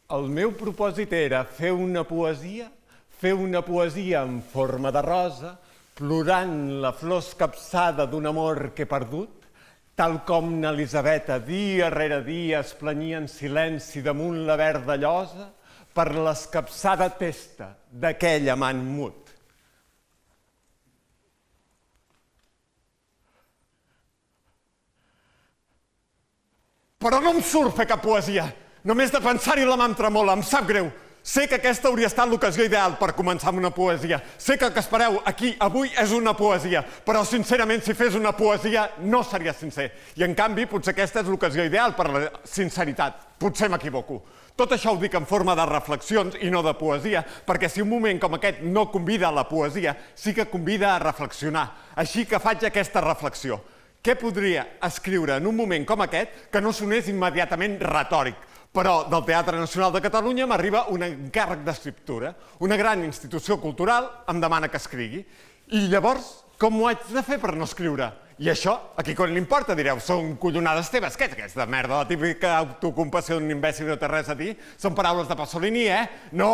El meu propòsit era fer una poesia en forma de rosa, plorant la flor escapçada d'un amor que he perdut, tal com n'Elisabeta dia rere dia es planyia en silenci damunt la verda llosa per l'escapçada testa d'aquell amant mut. Però no em surt fer cap poesia. Només de pensar-hi la mà em tremola, em sap greu. Sé que aquesta hauria estat l'ocasió ideal per començar amb una poesia. Sé que el que espereu aquí, avui, és una poesia. Però, sincerament, si fes una poesia, no seria sincer. I, en canvi, potser aquesta és l'ocasió ideal per la sinceritat. Potser m'equivoco. Tot això ho dic en forma de reflexions i no de poesia, perquè si un moment com aquest no convida a la poesia, sí que convida a reflexionar. Així que faig aquesta reflexió. Què podria escriure en un moment com aquest que no sonés immediatament retòric? Però del Teatre Nacional de Catalunya m'arriba un encàrrec d'escriptura. Una gran institució cultural em demana que escrigui. I llavors, com ho haig de fer per no escriure? I això, a qui quan li importa, direu, són collonades teves. Què és aquesta merda? La típica autocompassió d'un imbècil que no té res a dir? Són paraules de Pasolini, No,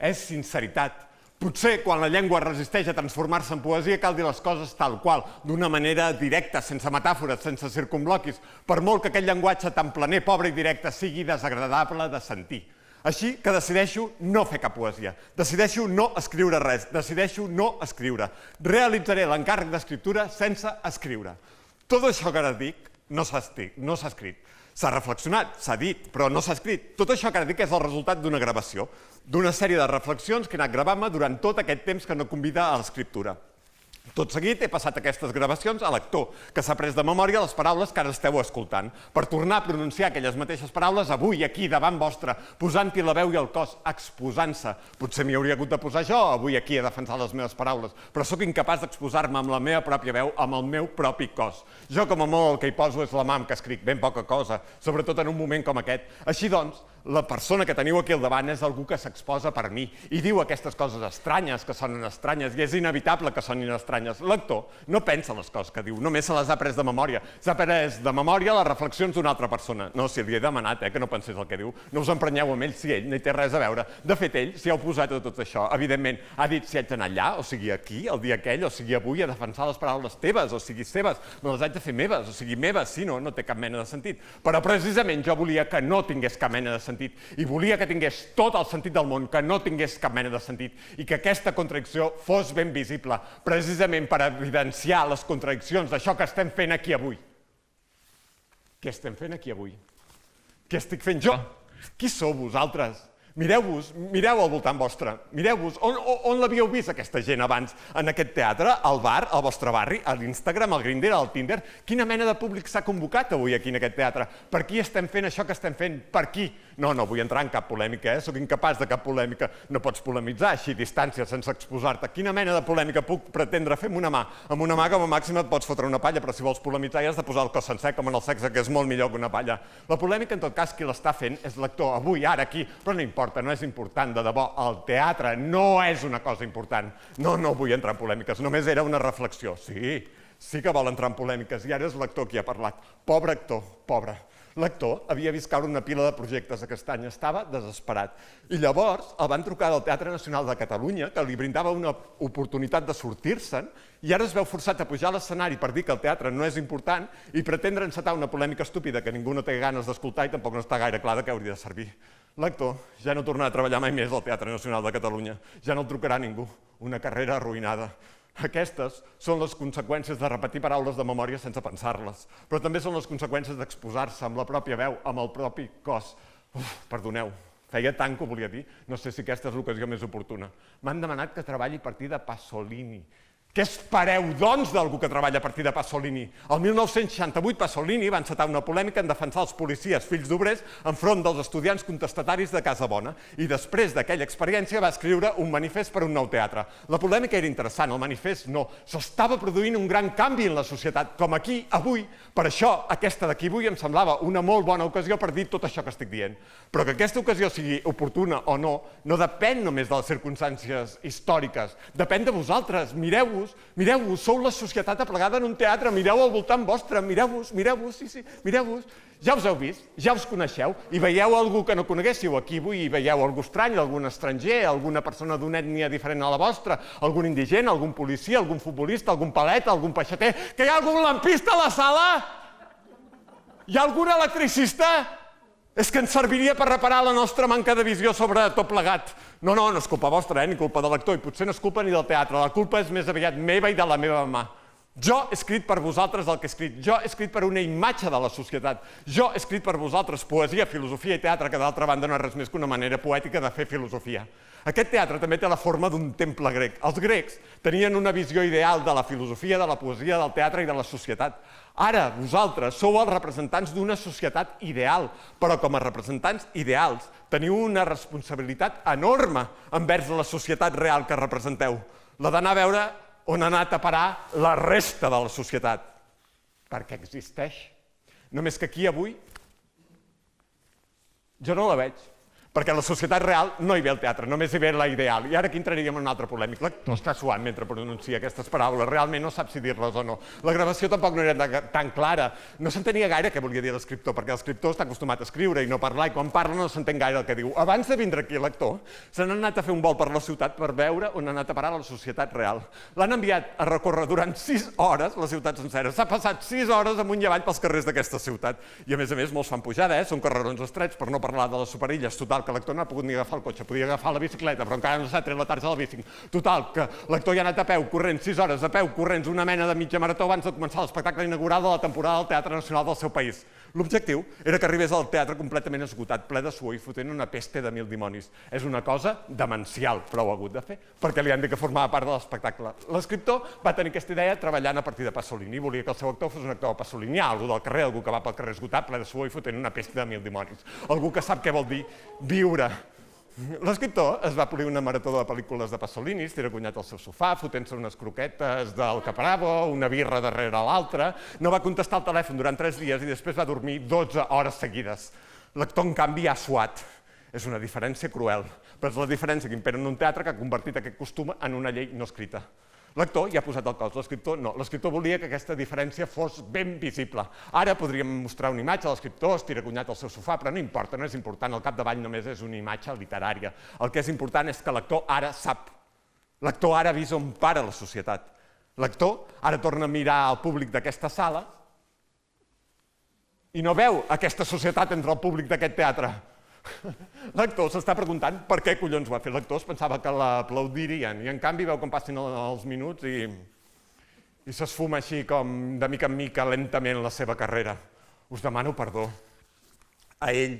és sinceritat. Potser, quan la llengua resisteix a transformar-se en poesia, cal dir les coses tal qual, d'una manera directa, sense metàfores, sense circumloquis, per molt que aquest llenguatge tan planer, pobre i directe sigui desagradable de sentir. Així que decideixo no fer cap poesia, decideixo no escriure res, decideixo no escriure. Realitzaré l'encàrrec d'escriptura sense escriure. Tot això que ara dic no s'ha escrit. S'ha reflexionat, s'ha dit, però no s'ha escrit. Tot això que ara dic és el resultat d'una gravació, d'una sèrie de reflexions que he anat gravant-me durant tot aquest temps que no convida a l'escriptura. Tot seguit he passat aquestes gravacions a l'actor, que s'ha pres de memòria les paraules que ara esteu escoltant, per tornar a pronunciar aquelles mateixes paraules avui, aquí, davant vostre, posant-hi la veu i el cos, exposant-se. Potser m'hi hauria hagut de posar jo avui aquí a defensar les meves paraules, però sóc incapaç d'exposar-me amb la meva pròpia veu, amb el meu propi cos. Jo, com a molt, el que hi poso és la mà amb què escric, ben poca cosa, sobretot en un moment com aquest. Així doncs, la persona que teniu aquí al davant és algú que s'exposa per mi i diu aquestes coses estranyes, que sonen estranyes, i és inevitable que sonin estranyes. L'actor no pensa les coses que diu, només se les ha pres de memòria. S'ha pres de memòria les reflexions d'una altra persona. No, si li he demanat que no pensés el que diu, no us emprenyeu amb ell si ell no hi té res a veure. De fet, ell s'hi ha oposat a tot això. Evidentment, ha dit si haig d'anar allà, o sigui aquí, el dia aquell, o sigui avui, a defensar les paraules teves, o sigui seves, me les haig de fer meves, o sigui meves, si no, no té cap mena de sentit. Però precisament jo volia que no tingués cap mena de sentit. I volia que tingués tot el sentit del món, que no tingués cap mena de sentit, i que aquesta contradicció fos ben visible, precisament per evidenciar les contradiccions d'això que estem fent aquí avui. Què estem fent aquí avui? Què estic fent jo? Qui sou vosaltres? Mireu-vos, mireu al voltant vostre, mireu-vos, on l'havíeu vist aquesta gent abans? En aquest teatre, al bar, al vostre barri, a l'Instagram, al Grindr, al Tinder? Quina mena de públic s'ha convocat avui aquí en aquest teatre? Per qui estem fent això que estem fent? Per qui? No vull entrar en cap polèmica, sóc incapaç de cap polèmica. No pots polemitzar així a distància, sense exposar-te. Quina mena de polèmica puc pretendre fer amb una mà? Amb una mà, com a màxim, et pots fotre una palla, però si vols polemitzar ja has de posar el cos sencer, com en el sexe, que és molt millor que una palla. La polèmica, en tot cas, qui l'està fent és l'actor, avui, ara, aquí, però no importa, no és important, de debò. El teatre no és una cosa important. No vull entrar en polèmiques, només era una reflexió. Sí que vol entrar en polèmiques, i ara és l'actor qui ha parlat. Pobre actor, pobre. L'actor havia vist caure una pila de projectes aquest any, estava desesperat. I llavors el van trucar del Teatre Nacional de Catalunya, que li brindava una oportunitat de sortir-se'n, i ara es veu forçat a pujar a l'escenari per dir que el teatre no és important i pretendre encetar una polèmica estúpida que ningú no té ganes d'escoltar i tampoc no està gaire clar de què hauria de servir. L'actor ja no tornarà a treballar mai més al Teatre Nacional de Catalunya. Ja no el trucarà ningú. Una carrera arruïnada. Aquestes són les conseqüències de repetir paraules de memòria sense pensar-les, però també són les conseqüències d'exposar-se amb la pròpia veu, amb el propi cos. Perdoneu, feia tant que ho volia dir, no sé si aquesta és l'ocasió més oportuna. M'han demanat que treballi a partir de Pasolini. Què espereu, doncs, d'algú que treballa a partir de Pasolini? El 1968 Pasolini va encetar una polèmica en defensar els policies, fills d'obrers, enfront dels estudiants contestataris de Casa Bona, i després d'aquella experiència va escriure un manifest per un nou teatre. La polèmica era interessant, el manifest no. S'estava produint un gran canvi en la societat, com aquí, avui. Per això, aquesta d'aquí avui em semblava una molt bona ocasió per dir tot això que estic dient. Però que aquesta ocasió sigui oportuna o no, no depèn només de les circumstàncies històriques. Depèn de vosaltres. Mireu-vos mireu-vos, sou la societat aplegada en un teatre, mireu al voltant vostre, mireu-vos, sí, mireu-vos. Ja us heu vist, ja us coneixeu, i veieu algú que no coneguéssiu. Aquí avui veieu algú estrany, algun estranger, alguna persona d'una ètnia diferent a la vostra, algun indigent, algun policia, algun futbolista, algun paleta, algun peixater. Que hi ha algun lampista a la sala? Hi ha algun electricista? És que ens serviria per reparar la nostra manca de visió sobre tot plegat. No és culpa vostra, ni culpa de l'actor, i potser no és culpa ni del teatre. La culpa és més aviat meva i de la meva mà. Jo he escrit per vosaltres el que he escrit. Jo he escrit per una imatge de la societat. Jo he escrit per vosaltres poesia, filosofia i teatre, que d'altra banda no és res més que una manera poètica de fer filosofia. Aquest teatre també té la forma d'un temple grec. Els grecs tenien una visió ideal de la filosofia, de la poesia, del teatre i de la societat. Ara, vosaltres sou els representants d'una societat ideal, però com a representants ideals teniu una responsabilitat enorme envers la societat real que representeu. La d'anar a veure on ha anat a parar la resta de la societat. Perquè existeix. Només que aquí avui jo no la veig. Perquè la societat real no hi ve el teatre, només hi ve la ideal. I ara aquí entraríem en un altre polèmic. L'actor està suant mentre pronuncia aquestes paraules, realment no sap si dir-les o no. La gravació tampoc no era tan clara. No s'entenia gaire què volia dir l'escriptor, perquè l'escriptor està acostumat a escriure i no parlar, i quan parla no s'entén gaire el que diu. Abans de vindre aquí l'actor, se n'ha anat a fer un vol per la ciutat per veure on ha anat a parar la societat real. L'han enviat a recórrer durant 6 hores la ciutat sencera. S'ha passat 6 hores amunt i avall pels carrers d'aquesta ciutat. I a més, molts fan pujada, són carrerons estrets, per no parlar de les superilles. Total, que l'actor no ha pogut ni agafar el cotxe, podia agafar la bicicleta, però encara no s'ha tret la tarja del bici. Total, que l'actor ja ha anat a peu, corrents, 6 hores a peu, corrents, una mena de mitja marató abans de començar l'espectacle inaugural de la temporada del Teatre Nacional del seu país. L'objectiu era que arribés al teatre completament esgotat, ple de suor i fotent una peste de 1000 dimonis. És una cosa demencial, però ho ha hagut de fer, perquè li han dit que formava part de l'espectacle. L'escriptor va tenir aquesta idea treballant a partir de Pasolini. Volia que el seu actor fos un actor pasolinià, algú del carrer, algú que va pel carrer esgotat, ple de suor i fotent una peste de 1000 dimonis. Algú que sap què vol dir viure. L'escriptor es va polir una marató de pel·lícules de Pasolini, estiracunyat al seu sofà, fotent-se unes croquetes del Capravo, una birra darrere l'altra. No va contestar al telèfon durant 3 dies i després va dormir 12 hores seguides. L'actor, en canvi, ha suat. És una diferència cruel, però és la diferència que impera en un teatre que ha convertit aquest costum en una llei no escrita. L'actor hi ha posat el cos, l'escriptor no. L'escriptor volia que aquesta diferència fos ben visible. Ara podríem mostrar una imatge de l'escriptor estiracunyat al seu sofà, però no importa, no és important. Al capdavall només és una imatge literària. El que és important és que l'actor ara sap. L'actor ara ha vist on para la societat. L'actor ara torna a mirar al públic d'aquesta sala i no veu aquesta societat entre el públic d'aquest teatre. L'actor s'està preguntant per què collons ho ha fet. L'actor es pensava que l'aplaudirien i en canvi veu com passin els minuts i s'esfuma així com de mica en mica lentament la seva carrera. Us demano perdó. A ell,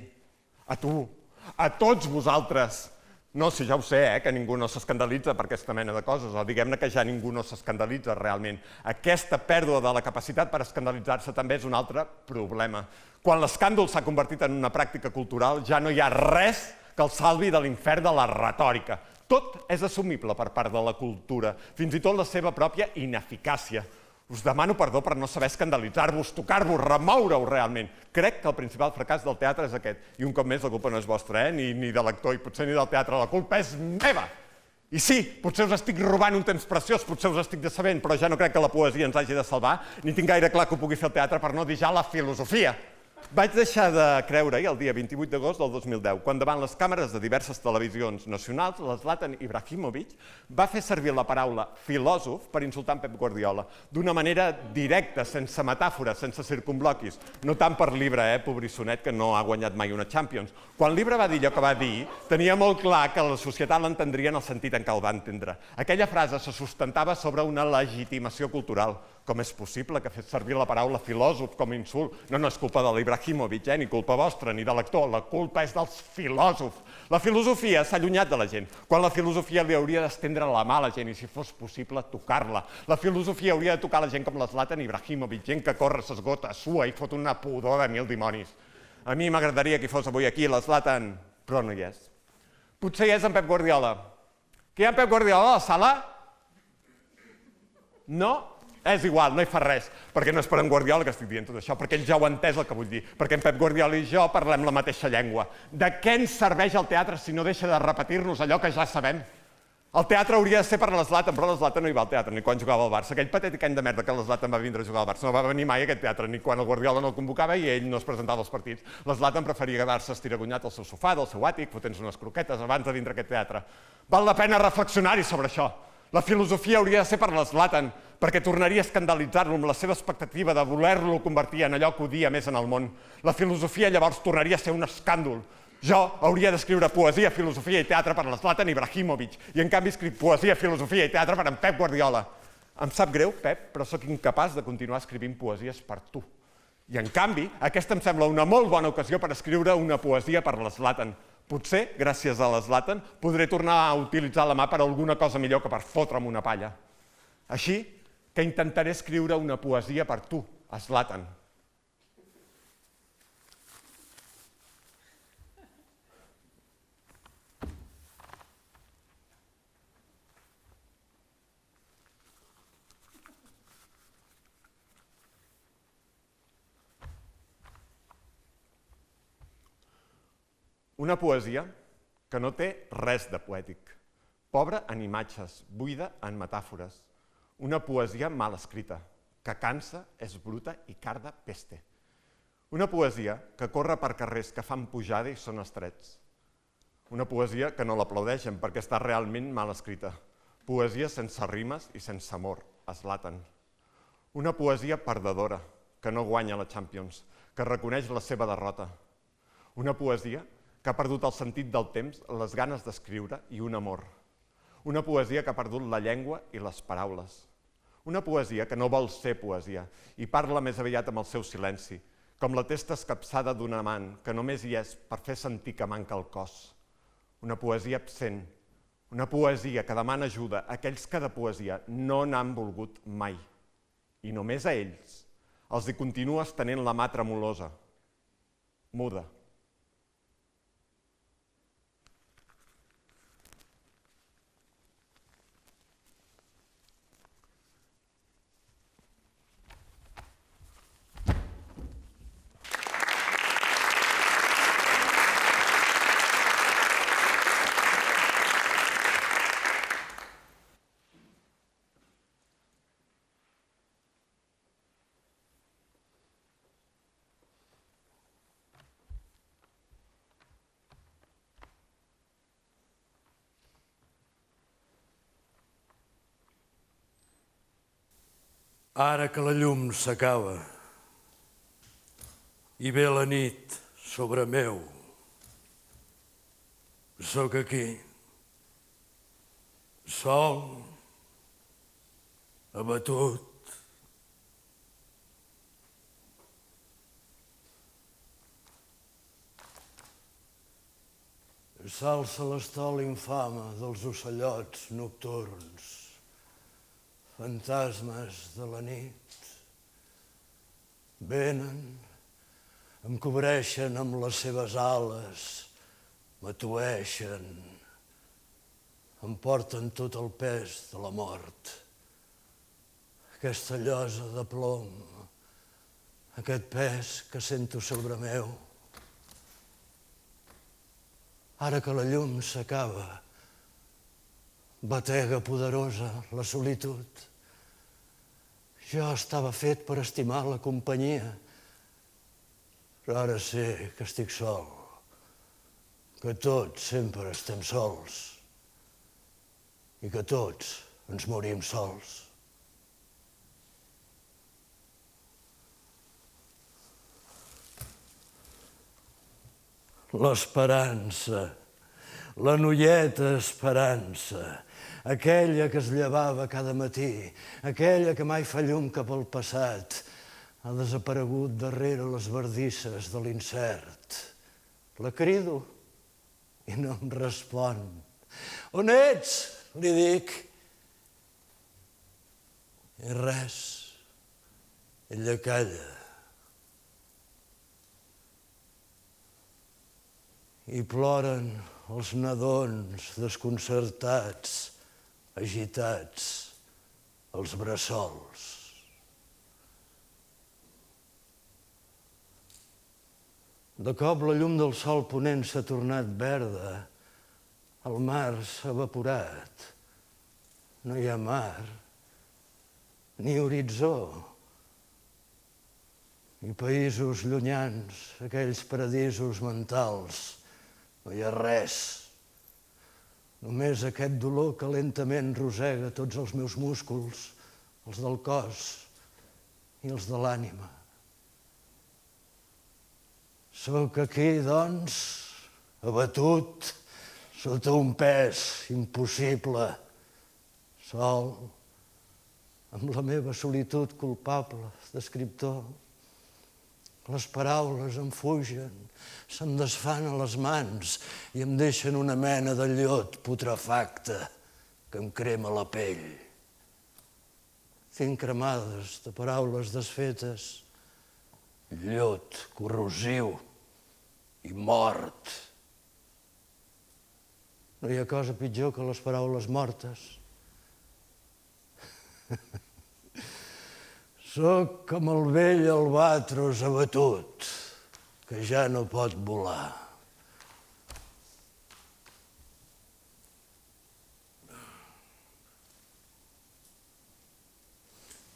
a tu, a tots vosaltres. No, si ja ho sé, que ningú no s'escandalitza per aquesta mena de coses, o diguem-ne que ja ningú no s'escandalitza realment. Aquesta pèrdua de la capacitat per escandalitzar-se també és un altre problema. Quan l'escàndol s'ha convertit en una pràctica cultural, ja no hi ha res que el salvi de l'infern de la retòrica. Tot és assumible per part de la cultura, fins i tot la seva pròpia ineficàcia. Us demano perdó per no saber escandalitzar-vos, tocar-vos, remoure-ho realment. Crec que el principal fracàs del teatre és aquest. I un cop més, la culpa no és vostra, ni de l'actor i potser ni del teatre. La culpa és meva! I sí, potser us estic robant un temps preciós, potser us estic decebent, però ja no crec que la poesia ens hagi de salvar, ni tinc gaire clar que ho pugui fer el teatre per no dir ja la filosofia. Vaig deixar de creure-hi el dia 28 d'agost del 2010, quan davant les càmeres de diverses televisions nacionals, l'Zlatan Ibrahimovic va fer servir la paraula filòsof per insultar en Pep Guardiola, d'una manera directa, sense metàfora, sense circunbloquis. No tant per l'Ibra, pobrissonet, que no ha guanyat mai una Champions. Quan l'Ibra va dir allò que va dir, tenia molt clar que la societat l'entendria en el sentit en què el va entendre. Aquella frase se sustentava sobre una legitimació cultural. Com és possible que fes servir la paraula filòsof com a insult? No és culpa de l'Ibrahimovic, ni culpa vostra, ni de l'actor. La culpa és dels filòsofs. La filosofia s'ha allunyat de la gent, quan la filosofia li hauria d'estendre la mà a la gent i, si fos possible, tocar-la. La filosofia hauria de tocar la gent com l'Zlatan Ibrahimovic, gent que corre, s'esgota, sua i fot una pudor de 1000 dimonis. A mi m'agradaria que hi fos avui aquí l'Zlatan, però no hi és. Potser hi és en Pep Guardiola. Que hi ha en Pep Guardiola a la sala? No? És igual, no hi fa res, perquè no és per en Guardiola que estic dient tot això, perquè ell ja ho ha entès el que vull dir, perquè en Pep Guardiola i jo parlem la mateixa llengua. De què ens serveix el teatre si no deixa de repetir-nos allò que ja sabem? El teatre hauria de ser per l'Zlatan, però l'Zlatan no hi va al teatre, ni quan jugava al Barça. Aquell patètic any de merda que l'Zlatan va vindre a jugar al Barça. No va venir mai a aquest teatre, ni quan el Guardiola no el convocava i ell no es presentava als partits. L'Zlatan preferia quedar-se estiragonyat al seu sofà, del seu àtic, fotent-se unes croquetes abans de vindre a aquest teatre. Val la pena reflexionar-hi sobre això. La filosofia hauria de ser per l'Zlatan, perquè tornaria a escandalitzar-lo amb la seva expectativa de voler-lo convertir en allò que odia més en el món. La filosofia llavors tornaria a ser un escàndol. Jo hauria d'escriure poesia, filosofia i teatre per l'Zlatan Ibrahimovic i en canvi escric poesia, filosofia i teatre per en Pep Guardiola. Em sap greu, Pep, però sóc incapaç de continuar escrivint poesies per tu. I en canvi, aquesta em sembla una molt bona ocasió per escriure una poesia per l'Zlatan. Potser, gràcies a l'Zlatan, podré tornar a utilitzar la mà per a alguna cosa millor que per fotre'm una palla. Així que intentaré escriure una poesia per tu, Zlatan. Una poesia que no té res de poètic, pobra en imatges, buida en metàfores. Una poesia mal escrita, que cansa, és bruta i carda peste. Una poesia que corre per carrers que fan pujada i són estrets. Una poesia que no l'aplaudeixen perquè està realment mal escrita. Poesia sense rimes i sense amor, Zlatan. Una poesia perdedora, que no guanya la Champions, que reconeix la seva derrota. Una poesia que ha perdut el sentit del temps, les ganes d'escriure i un amor. Una poesia que ha perdut la llengua i les paraules. Una poesia que no vol ser poesia i parla més aviat amb el seu silenci, com la testa escapçada d'un amant que només hi és per fer sentir que manca el cos. Una poesia absent, una poesia que demana ajuda a aquells que de poesia no n'han volgut mai. I només a ells els hi continua estenent la mà tremolosa, muda. Ara que la llum s'acaba i ve la nit sobre meu, sóc aquí, sol, abatut. S'alça l'estol infame dels ocellots nocturns, fantasmes de la nit. Venen, em cobreixen amb les seves ales, m'atueixen, em porten tot el pes de la mort. Aquesta llosa de plom, aquest pes que sento sobre meu. Ara que la llum s'acaba, batega poderosa la solitud. Jo estava fet per estimar la companyia, però ara sé que estic sol, que tots sempre estem sols i que tots ens morim sols. L'esperança, la noieta esperança, aquella que es llevava cada matí, aquella que mai fa llum cap al passat, ha desaparegut darrere les bardisses de l'incert. La crido i no em respon. On ets? Li dic. I res. Ella calla. I ploren els nadons desconcertats, agitats, els bressols. De cop la llum del sol ponent s'ha tornat verda, el mar s'ha evaporat, no hi ha mar, ni horitzó, ni països llunyans, aquells paradisos mentals. No hi ha res. Només aquest dolor que lentament rosega tots els meus músculs, els del cos i els de l'ànima. Sóc aquí, doncs, abatut, sota un pes impossible, sol, amb la meva solitud culpable d'escriptor. Les paraules em fugen, se'm desfan a les mans i em deixen una mena de llot putrefacte que em crema la pell. Tinc cremades de paraules desfetes, llot corrosiu i mort. No hi ha cosa pitjor que les paraules mortes. Sóc com el vell albatros abatut, que ja no pot volar.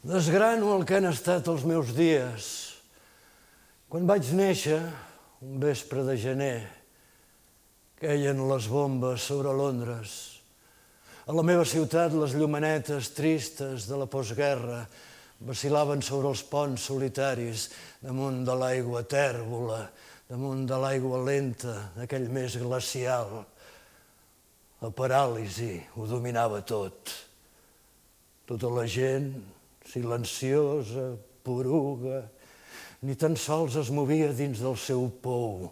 Desgrano el que han estat els meus dies. Quan vaig néixer, un vespre de gener, queien les bombes sobre Londres. A la meva ciutat, les llumanetes tristes de la postguerra vacil·laven sobre els ponts solitaris damunt de l'aigua tèrbola, damunt de l'aigua lenta d'aquell mes glacial. La paràlisi ho dominava tot. Tota la gent, silenciosa, poruga, ni tan sols es movia dins del seu pou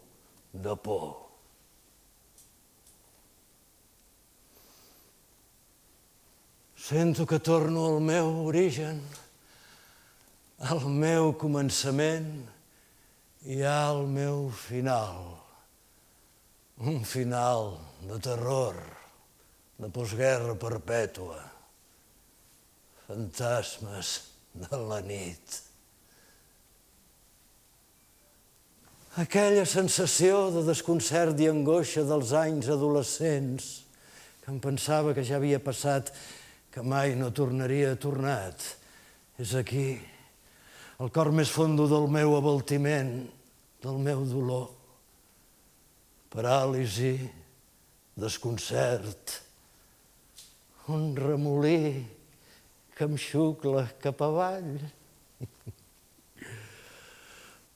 de por. Sento que torno al meu origen, al meu començament i al meu final. Un final de terror, de postguerra perpètua. Fantasmes de la nit. Aquella sensació de desconcert i angoixa dels anys adolescents, que em pensava que ja havia passat, que mai no tornaria tornat, és aquí, el cor més fondo del meu abaltiment, del meu dolor. Paràlisi, desconcert, un remolí que em xucla cap avall.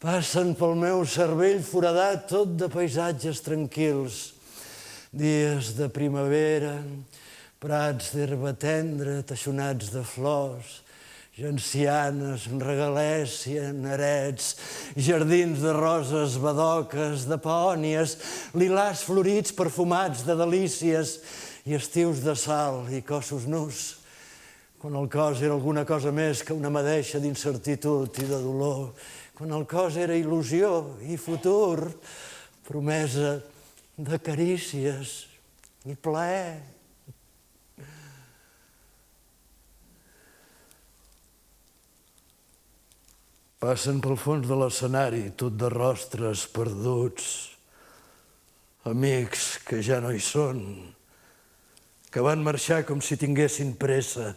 Passen pel meu cervell foradat tot de paisatges tranquils, dies de primavera, prats d'herba tendra, teixonats de flors, gencianes, regalèsia, nerets, jardins de roses, badoques, de peònies, lilars florits perfumats de delícies i estius de sal i cossos nus, quan el cos era alguna cosa més que una madeixa d'incertitud i de dolor, quan el cos era il·lusió i futur, promesa de carícies i plaer. Passen pel fons de l'escenari, tot de rostres perduts, amics que ja no hi són, que van marxar com si tinguessin pressa.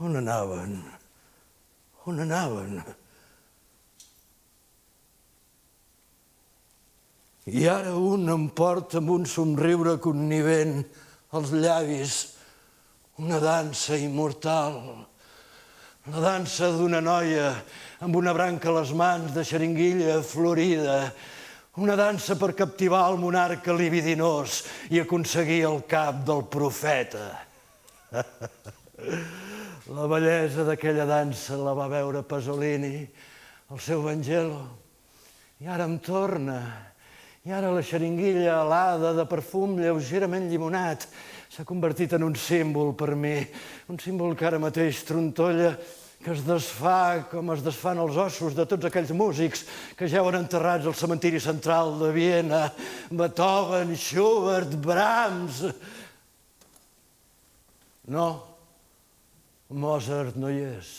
On anaven? On anaven? I ara un em porta amb un somriure connivent als llavis, una dansa immortal, la dansa d'una noia amb una branca a les mans de xeringuilla florida, una dansa per captivar el monarca libidinós i aconseguir el cap del profeta. La bellesa d'aquella dansa la va veure Pasolini, el seu Vangelo, i ara em torna. I ara la xeringuilla alada de perfum lleugerament llimonat s'ha convertit en un símbol per mi, un símbol que ara mateix trontolla, que es desfà com es desfan els ossos de tots aquells músics que jauen enterrats al cementiri central de Viena, Beethoven, Schubert, Brahms. No, Mozart no hi és.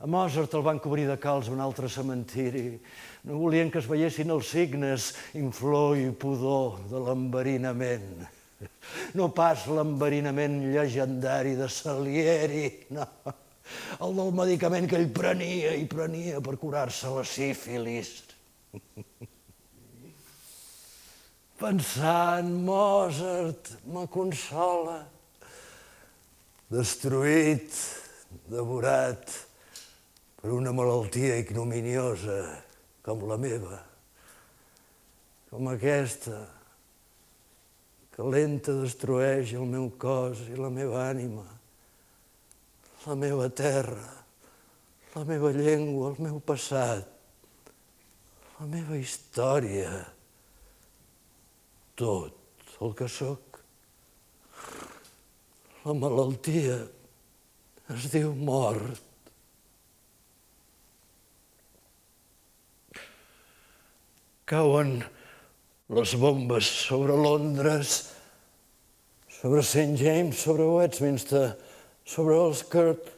A Mozart el van cobrir de calç un altre cementiri. No volien que es veiessin els signes, inflor i pudor de l'enverinament. No pas l'enverinament llegendari de Salieri, no. El del medicament que ell prenia i prenia per curar-se la sífilis. Pensar en Mozart me consola. Destruït, devorat per una malaltia ignominiosa com la meva, com aquesta, que lenta destrueix el meu cos i la meva ànima, la meva terra, la meva llengua, el meu passat, la meva història, tot el que sóc. La malaltia es diu mort. Cauen les bombes sobre Londres, sobre St. James, sobre Westminster, sobre Elskirk,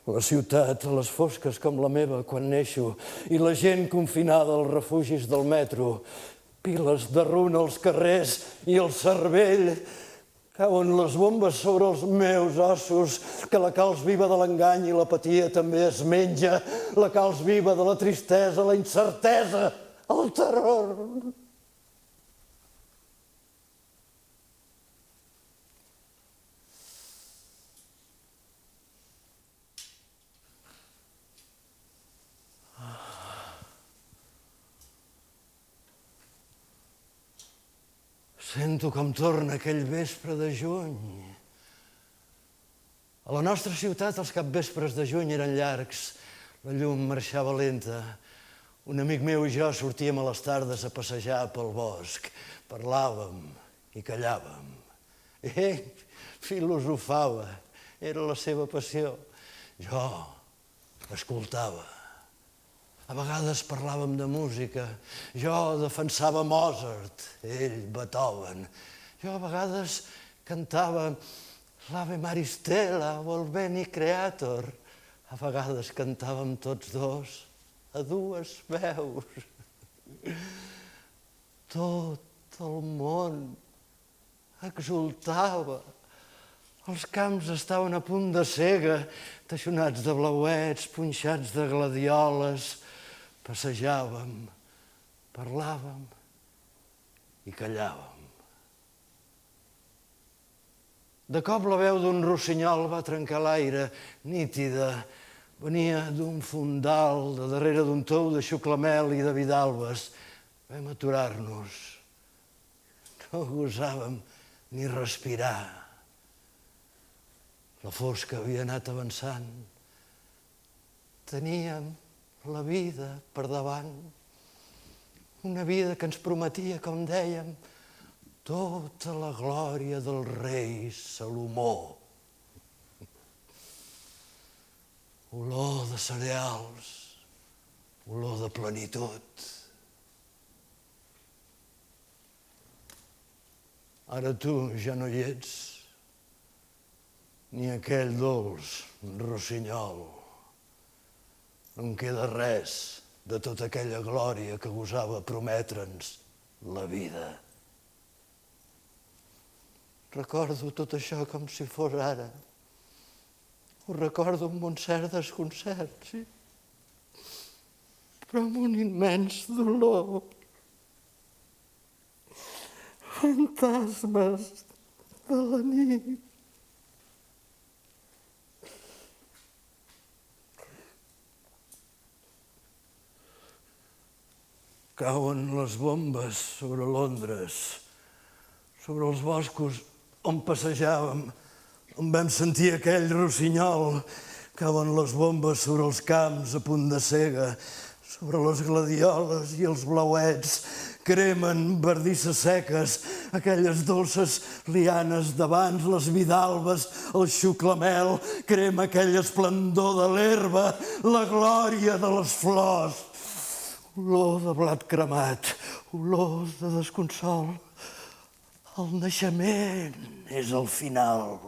la ciutat a les fosques com la meva quan neixo, i la gent confinada als refugis del metro, piles de runa als carrers i el cervell. Cauen les bombes sobre els meus ossos, que la calç viva de l'engany i l'apatia també es menja, la calç viva de la tristesa, la incertesa, el terror. Sento com torna aquell vespre de juny. A la nostra ciutat els capvespres de juny eren llargs, la llum marxava lenta. Un amic meu i jo sortíem a les tardes a passejar pel bosc. Parlàvem i callàvem. Ell filosofava, era la seva passió. Jo escoltava. A vegades parlàvem de música. Jo defensava Mozart, ell Beethoven. Jo a vegades cantava l'Ave Maristela o el Veni Creator. A vegades cantàvem tots dos a dues veus. Tot el món exultava. Els camps estaven a punt de cega, teixonats de blauets, punxats de gladioles. Passejàvem, parlàvem i callàvem. De cop la veu d'un rossinyol va trencar l'aire, nítida. Venia d'un fondal, de darrere d'un tou de xuclamel i de vidalbes. Vam aturar-nos. No gosàvem ni respirar. La fosca havia anat avançant. Teníem la vida per davant. Una vida que ens prometia, com dèiem, tota la glòria del rei Salomó. Olor de cereals, olor de plenitud. Ara tu ja no hi ets, ni aquell dolç rossinyol. No en queda res de tota aquella glòria que gosava prometre'ns la vida. Recordo tot això com si fos ara. Ho recordo amb un cert desconcert, sí, però amb un immens dolor. Fantasmes de la nit. Cauen les bombes sobre Londres, sobre els boscos on passejàvem, on vam sentir aquell rossinyol. Cauen les bombes sobre els camps a punt de cega, sobre les gladioles i els blauets. Cremen verdisses seques, aquelles dolces lianes d'abans, les vidalbes, el xuclamel. Crema aquell esplendor de l'herba, la glòria de les flors. Olor de blat cremat, olor de desconsol. El naixement és el final.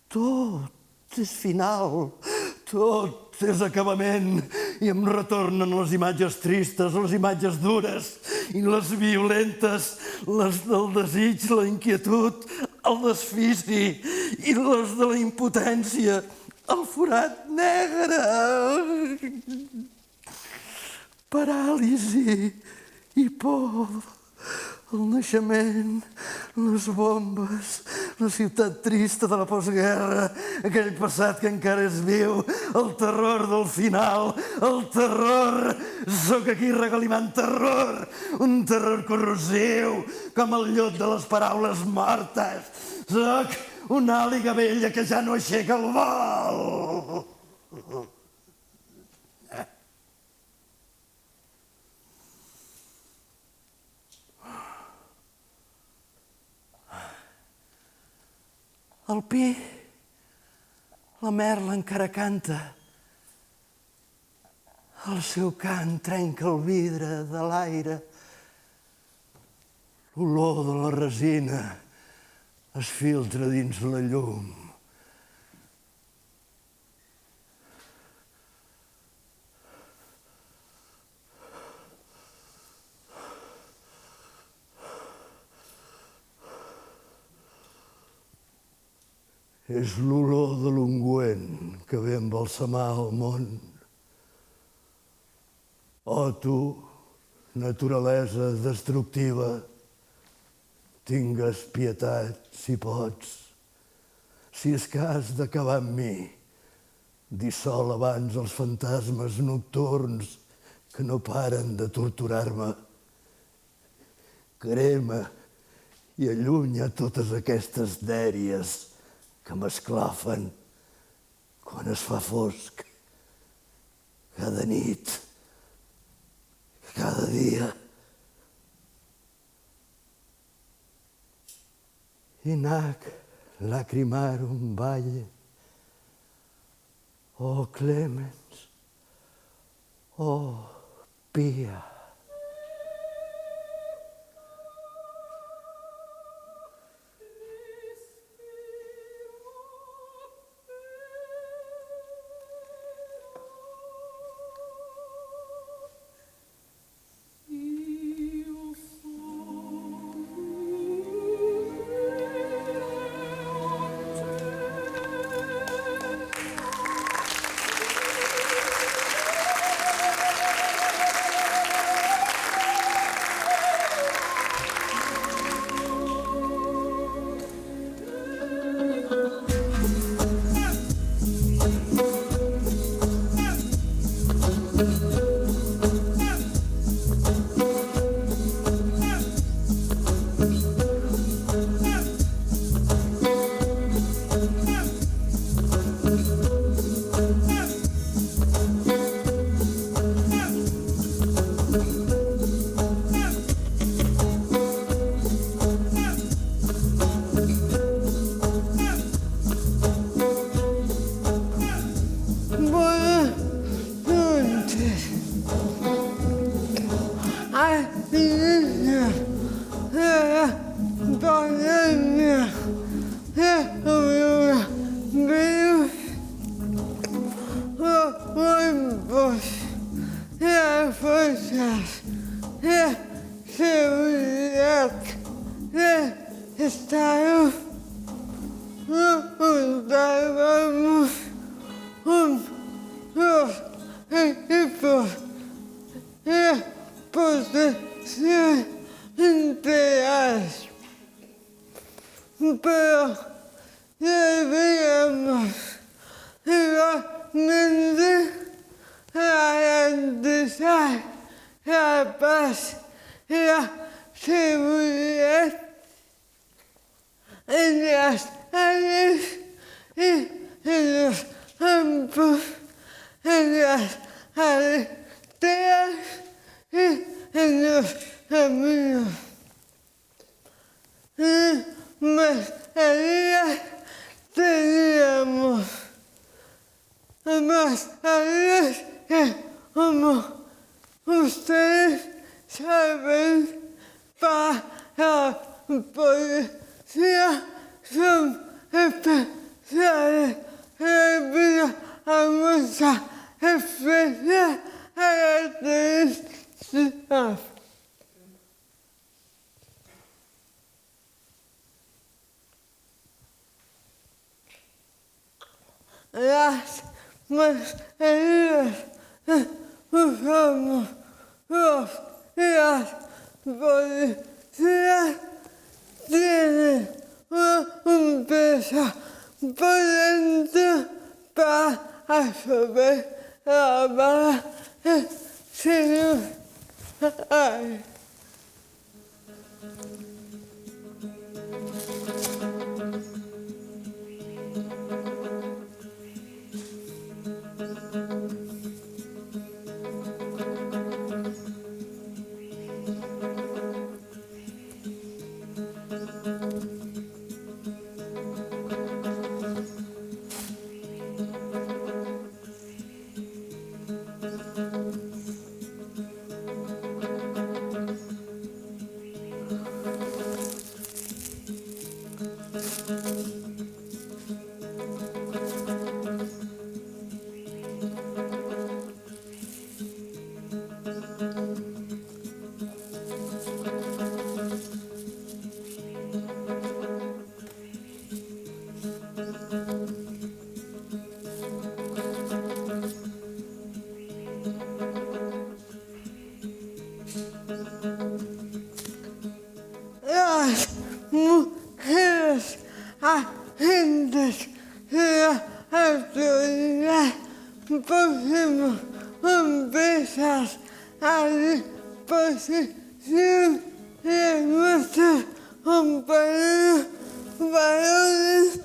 Tot és final. Tot és acabament i em retornen les imatges tristes, les imatges dures i les violentes, les del desig, la inquietud, el desfici i les de la impotència, el forat negre, paràlisi i por, el naixement, les bombes, la ciutat trista de la postguerra, aquell passat que encara és viu, el terror del final, el terror. Sóc aquí regalimant terror, un terror corrosiu, com el llot de les paraules mortes. Sóc una àliga vella que ja no aixeca el vol. El pi, la merla encara canta. El seu cant trenca el vidre de l'aire. L'olor de la resina es filtra dins la llum. És l'olor de l'ungüent que ve embalsamar el món. Oh, tu, naturalesa destructiva, tingues pietat, si pots. Si és cas d'acabar amb mi, dissol abans els fantasmes nocturns que no paren de torturar-me. Crema i allunya totes aquestes dèries que m'esclafen quan es fa fosc, cada nit, cada dia. Inac lacrimarum valle, oh clemens, oh pia. Pero debíamos igualmente garantizar la paz y la seguridad en las calles y en los campos, en las carreteras y en los caminos. Mascarillas teníamos, mascarillas que, como ustedes saben, para la policía son especiales debido a muchos las mascarillas usamos los y las policías tienen un peso por dentro para absorber la bala sin aire. Las mujeres agentes de la autoridad pusimos empresas a disposición de nuestros compañeros varones.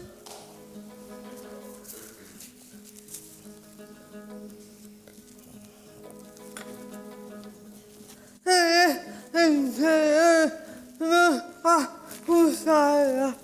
Enseñarnos a usarla.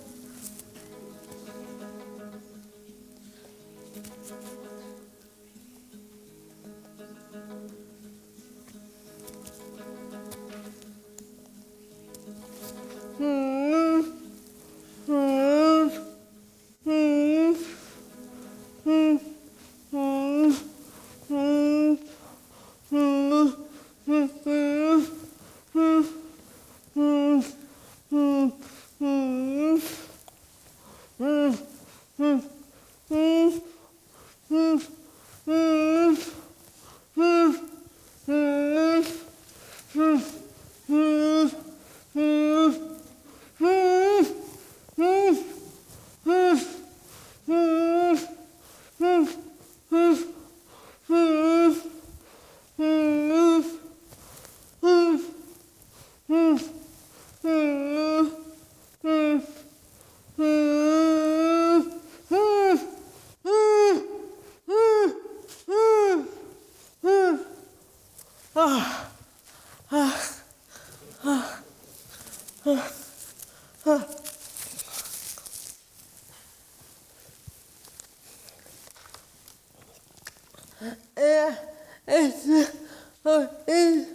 Es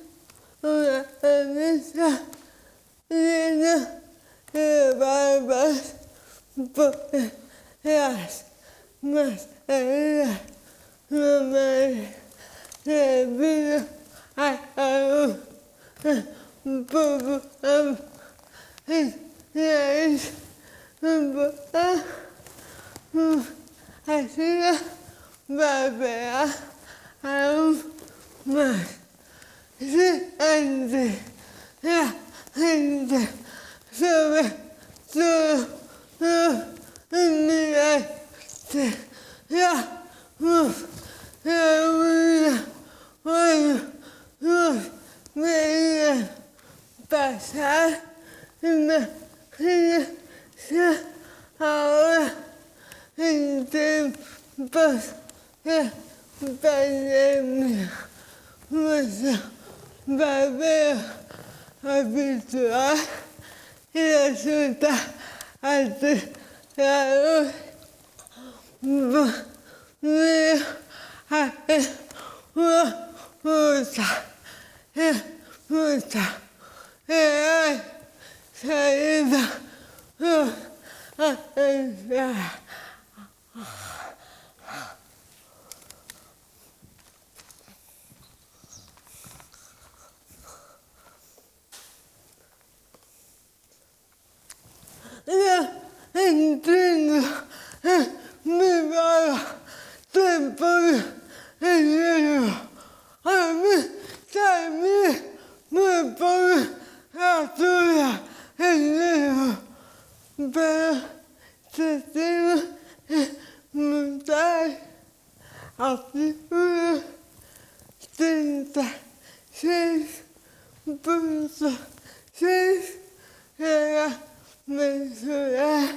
una camisa llena de barbas porque las mascarillas normales debido a algo poco es importante así barbear aún más. Si antes la gente sobre todo los inmigrantes la vida cuando nos veían pasar imagínense ahora en tiempos de pandemia nuestro barbero habitual y resulta aterrador. Voy a hacer una ruta real salida a entrar. Ya entiendo mi bala 36.6 era mensurar.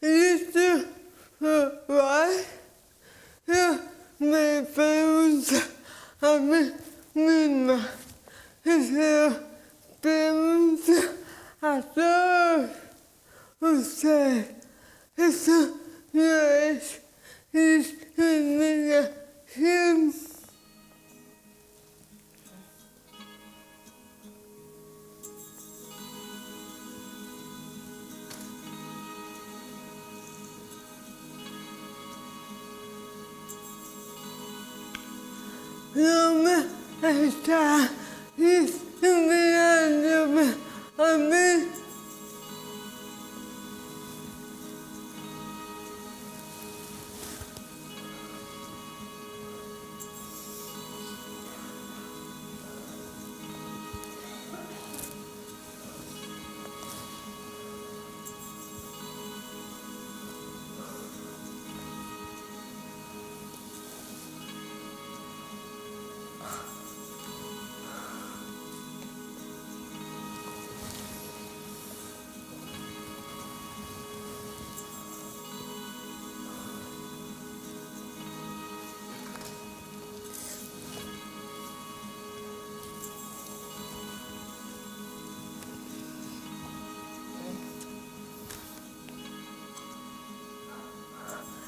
Isso vai, me pergunta a mim mesma. Isso pergunta a todos vocês. Isso não é discriminação. Não me está discriminando a mim.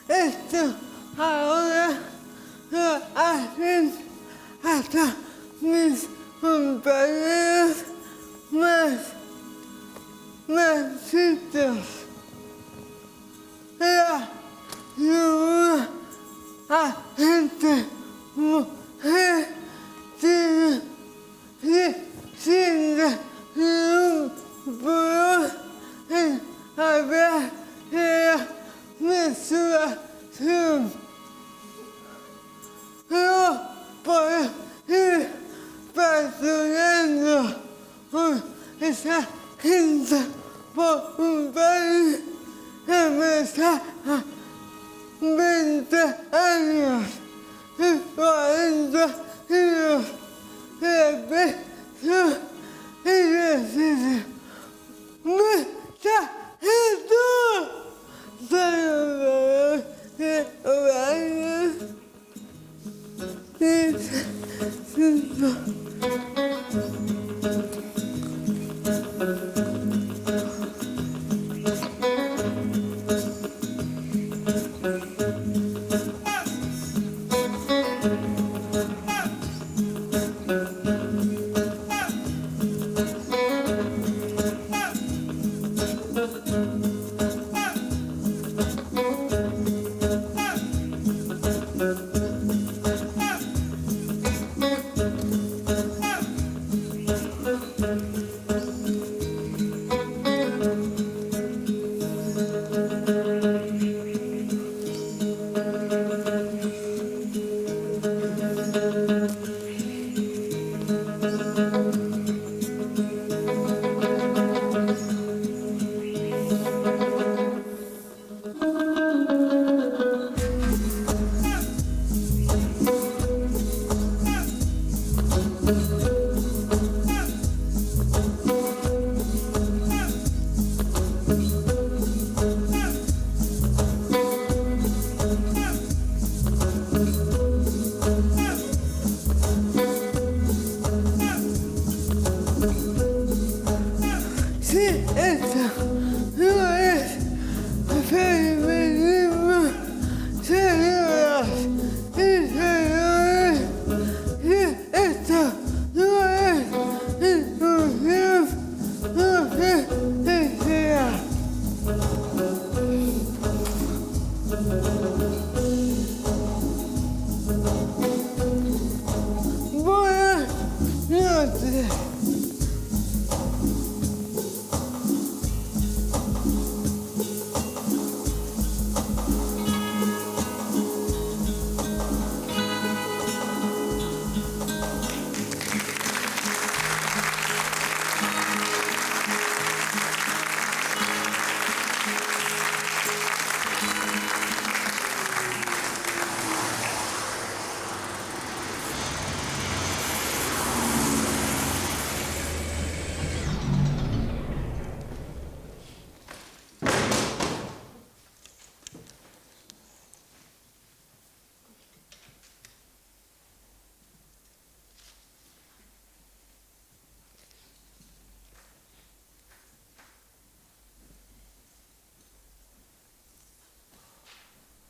Esto ahora lo hacen hasta mis compañeros más chicos. La ayuda a gente, mujer, sin un puro en hablar de la menstruación. No puedo ir patrulando con esa gente por un país que me está a 20 años y 40 años de peso y decir,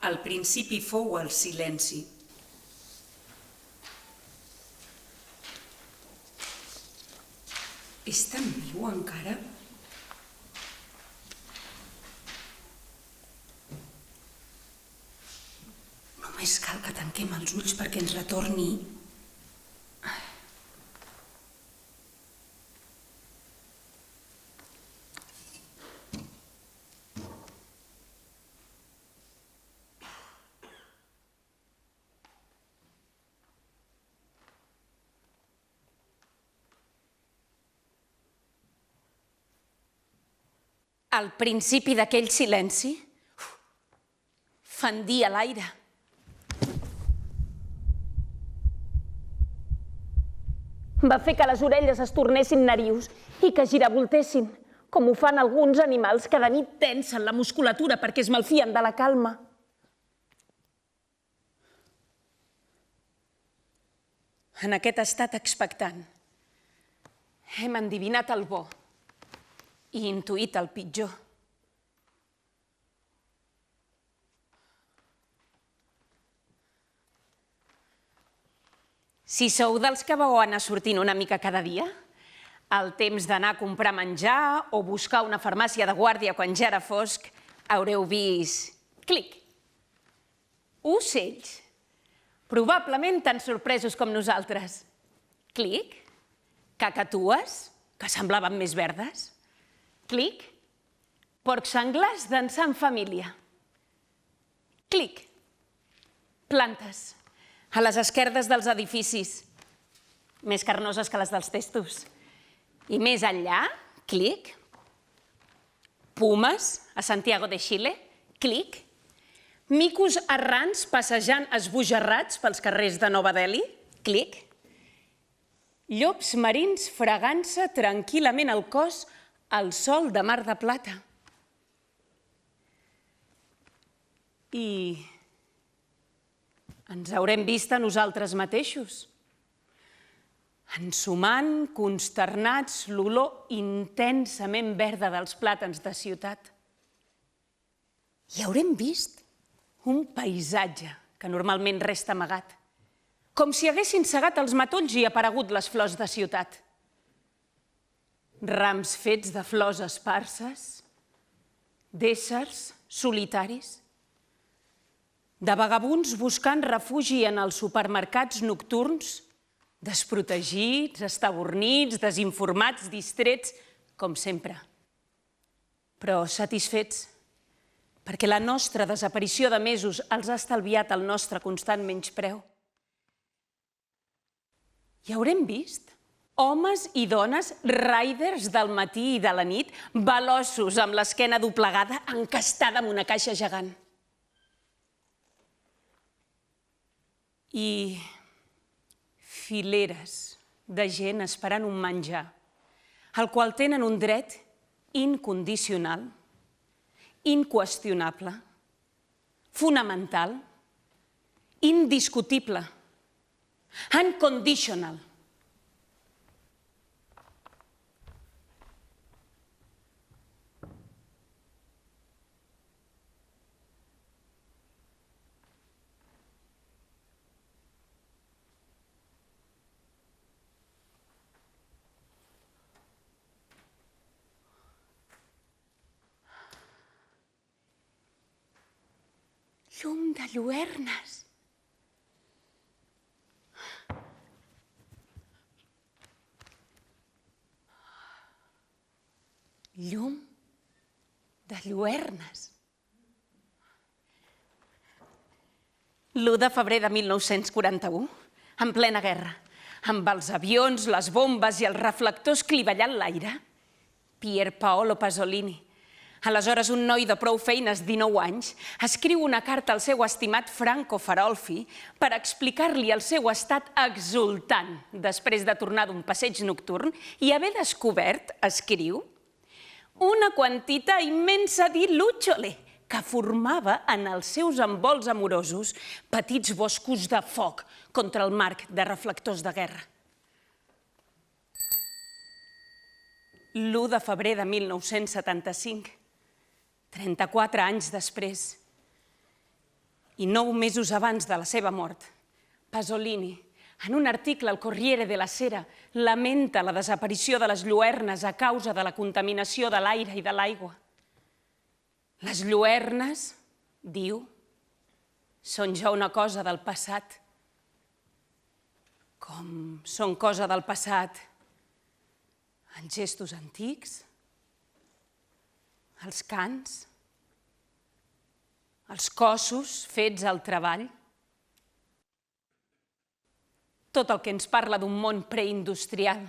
Al principi fou el silenci. És tan viu encara? Només cal que tanquem els ulls perquè ens retorni. Al principi d'aquell silenci, fendia l'aire. Va fer que les orelles es tornessin narius i que giravoltessin, com ho fan alguns animals que de nit tensen la musculatura perquè es malfien de la calma. En aquest estat expectant, hem endivinat el bo i intuït el pitjor. Si sou dels que vau anar sortint una mica cada dia, al temps d'anar a comprar menjar o buscar una farmàcia de guàrdia quan ja era fosc, haureu vist... clic! Ocells. Probablement tan sorpresos com nosaltres. Clic! Cacatues, que semblaven més verdes. Clic! Porcs senglars dansar en família. Clic! Plantes. A les esquerdes dels edificis. Més carnoses que les dels testos. I més enllà, clic! Pumes, a Santiago de Xile. Clic! Micos errants passejant esbojarrats pels carrers de Nova Delhi. Clic! Llops marins fregant-se tranquil·lament el cos al sol de Mar de Plata. I ens haurem vist a nosaltres mateixos, ensumant, consternats, l'olor intensament verda dels plàtans de ciutat. I haurem vist un paisatge que normalment resta amagat, com si haguessin segat els matolls i aparegut les flors de ciutat. Rams fets de flors esparses, d'éssers solitaris, de vagabunds buscant refugi en els supermercats nocturns, desprotegits, estabornits, desinformats, distrets, com sempre. Però satisfets, perquè la nostra desaparició de mesos els ha estalviat el nostre constant menyspreu. I haurem vist homes i dones, riders del matí i de la nit, veloços amb l'esquena doblegada, encastada en una caixa gegant. I fileres de gent esperant un menjar, al qual tenen un dret incondicional, inqüestionable, fonamental, indiscutible, unconditional. Llum de lluernes. Llum de lluernes. L'1 de febrer de 1941, en plena guerra, amb els avions, les bombes i els reflectors clivellant l'aire, Pier Paolo Pasolini, aleshores un noi de prou feines, 19 anys, escriu una carta al seu estimat Franco Farolfi per explicar-li el seu estat exultant després de tornar d'un passeig nocturn i haver descobert, escriu, una quantita immensa di lucciole que formava en els seus envolts amorosos petits boscos de foc contra el marc de reflectors de guerra. L'1 de febrer de 1975, 34 anys després, I 9 mesos abans de la seva mort, Pasolini, en un article al Corriere della Sera, lamenta la desaparició de les lluernes a causa de la contaminació de l'aire i de l'aigua. Les lluernes, diu, són ja una cosa del passat. Com són cosa del passat els gestos antics, els cants, els cossos fets al treball. Tot el que ens parla d'un món preindustrial,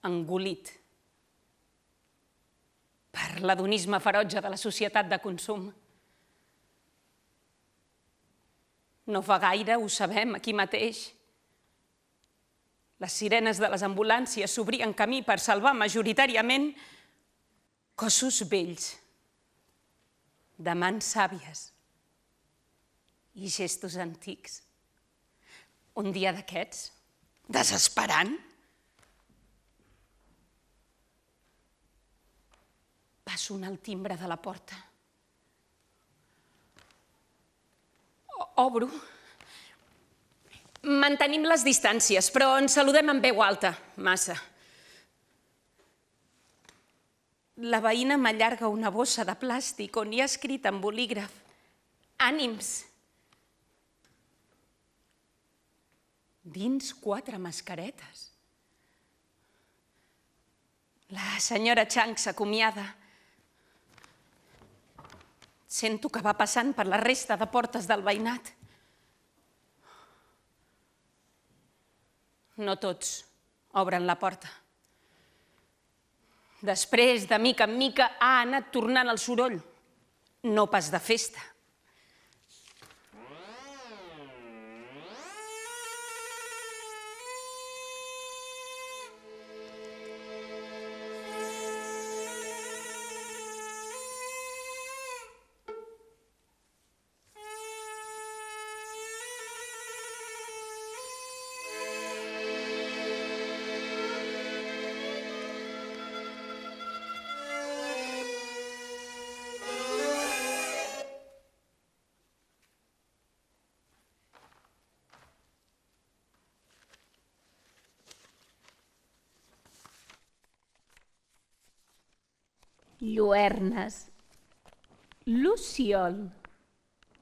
engolit per l'hedonisme ferotge de la societat de consum. No fa gaire, ho sabem, aquí mateix, les sirenes de les ambulàncies s'obrien camí per salvar majoritàriament cossos vells, de mans sàvies i gestos antics. Un dia d'aquests, desesperant, va sonar el timbre de la porta. Obro. Mantenim les distàncies, però ens saludem amb veu alta, massa. La veïna m'allarga una bossa de plàstic on hi ha escrit en bolígraf «Ànims». Dins 4 mascaretes. La senyora Chang s'acomiada. Sento que va passant per la resta de portes del veïnat. No tots obren la porta. Després, de mica en mica, ha anat tornant el soroll. No pas de festa. Lluernes, luciol,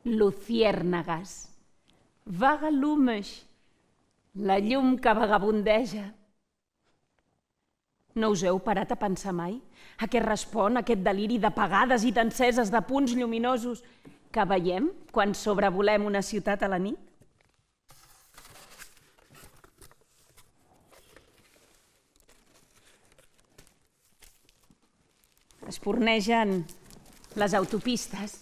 luciérnagas, vagalumes, la llum que vagabundeja. No us heu parat a pensar mai a què respon aquest deliri d'apagades i d'enceses de punts lluminosos que veiem quan sobrevolem una ciutat a la nit? Espurnegen les autopistes,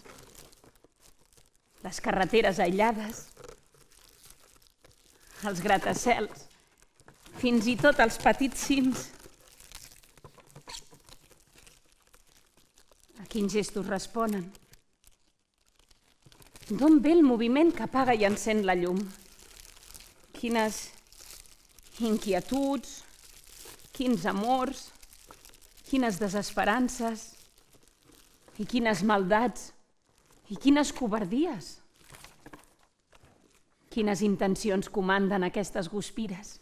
les carreteres aïllades, els gratacels, fins i tot els petits cims. A quins gestos responen? D'on ve el moviment que apaga i encén la llum? Quines inquietuds, quins amors, quines desesperances, i quines maldats, i quines covardies. Quines intencions comanden aquestes guspires.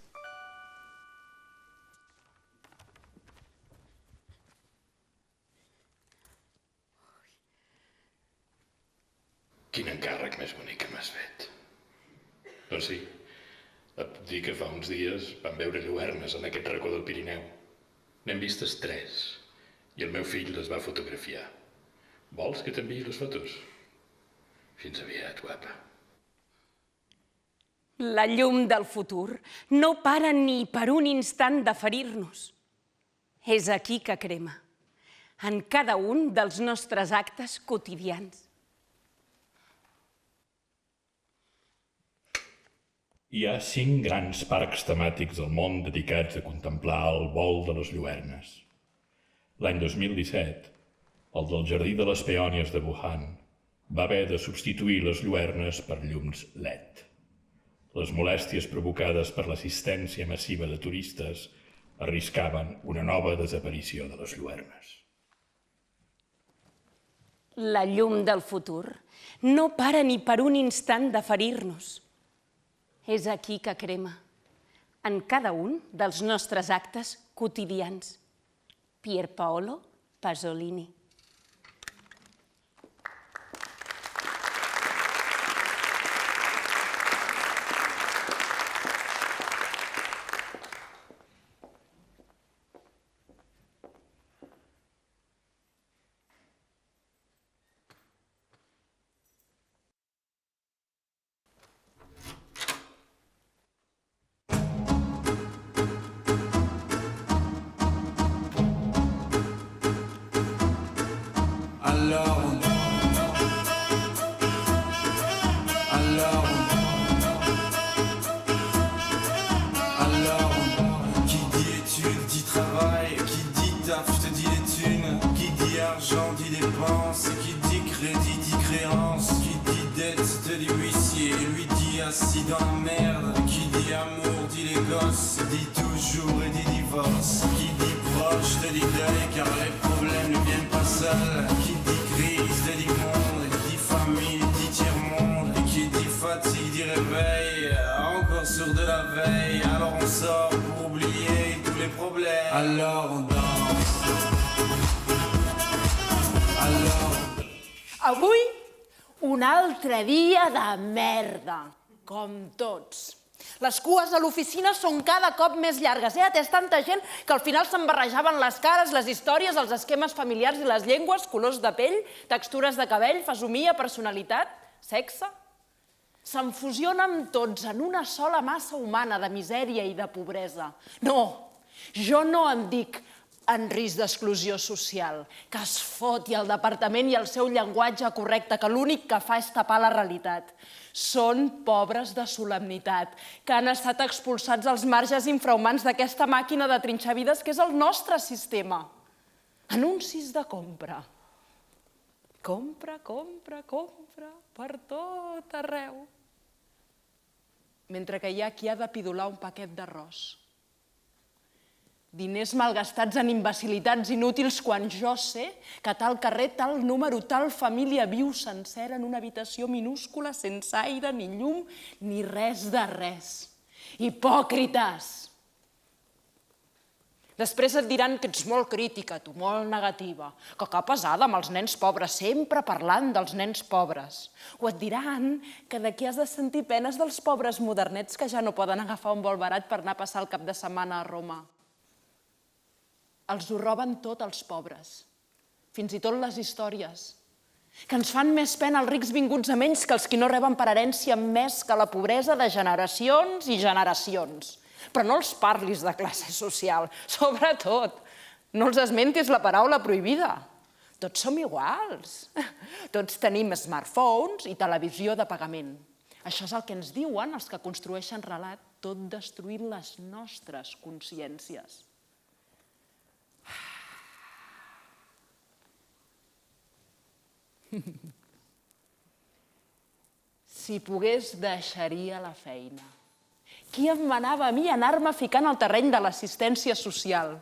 Quin encàrrec més bonic que m'has fet. Doncs sí, et puc dir que fa uns dies vam veure lluernes en aquest racó del Pirineu. N'hem vistes 3 i el meu fill les va fotografiar. Vols que t'enviï les fotos? Fins aviat, guapa. La llum del futur no para ni per un instant de ferir-nos. És aquí que crema, en cada un dels nostres actes quotidians. Hi ha 5 grans parcs temàtics del món dedicats a contemplar el vol de les lluernes. L'any 2017, el del Jardí de les Peònies de Wuhan va haver de substituir les lluernes per llums LED. Les molèsties provocades per l'assistència massiva de turistes arriscaven una nova desaparició de les lluernes. la llum del futur, no para ni per un instant de ferir-nos. És aquí que crema, en cada un dels nostres actes quotidians. Pier Paolo Pasolini. Alors, qui dit études, dit travail, qui dit taf, te dit les thunes, qui dit argent, dit dépenses, qui dit crédit, dit créance, qui dit dette, te dit huissier, lui dit assis dans la merde, qui dit amour, dit les gosses, dit toujours et dit divorce, qui dit proche, te dit deuil, car les problèmes ne viennent pas seuls, qui dit crise, te dit monde, dit famille, dit tiers-monde, et qui dit fatigue, dit réveil, encore sur de la veille, alors on sort pour oublier tous les problèmes, alors on danse, alors... Avui, un altre dia de merda, com tots. Les cues a l'oficina són cada cop més llargues. He atès tanta gent que al final se'n barrejaven les cares, les històries, els esquemes familiars i les llengües, colors de pell, textures de cabell, fesomia, personalitat, sexe. Se'n fusionen tots en una sola massa humana de misèria i de pobresa. No, jo no em dic en risc d'exclusió social, que es foti el departament i el seu llenguatge correcte, que l'únic que fa és tapar la realitat. Són pobres de solemnitat, que han estat expulsats als marges infrahumans d'aquesta màquina de trinxar vides que és el nostre sistema. Anuncis de compra. Compra, compra, compra, per tot arreu. Mentre que hi ha qui ha de pidolar un paquet d'arròs. Diners malgastats en imbecilitats inútils quan jo sé que tal carrer, tal número, tal família viu sencera en una habitació minúscula sense aire, ni llum, ni res de res. Hipòcrites! Després et diran que ets molt crítica, tu, molt negativa, que pesada amb els nens pobres, sempre parlant dels nens pobres. O et diran que d'aquí has de sentir penes dels pobres modernets que ja no poden agafar un vol barat per anar a passar el cap de setmana a Roma. Els ho roben tot els pobres, fins i tot les històries, que ens fan més pena els rics vinguts a menys que els qui no reben per herència més que la pobresa de generacions i generacions. Però no els parlis de classe social, sobretot. No els esmentis la paraula prohibida. Tots som iguals. Tots tenim smartphones i televisió de pagament. Això és el que ens diuen els que construeixen relat, tot destruint les nostres consciències. Si pogués, deixaria la feina. Qui em manava a mi anar-me ficant al terreny de l'assistència social?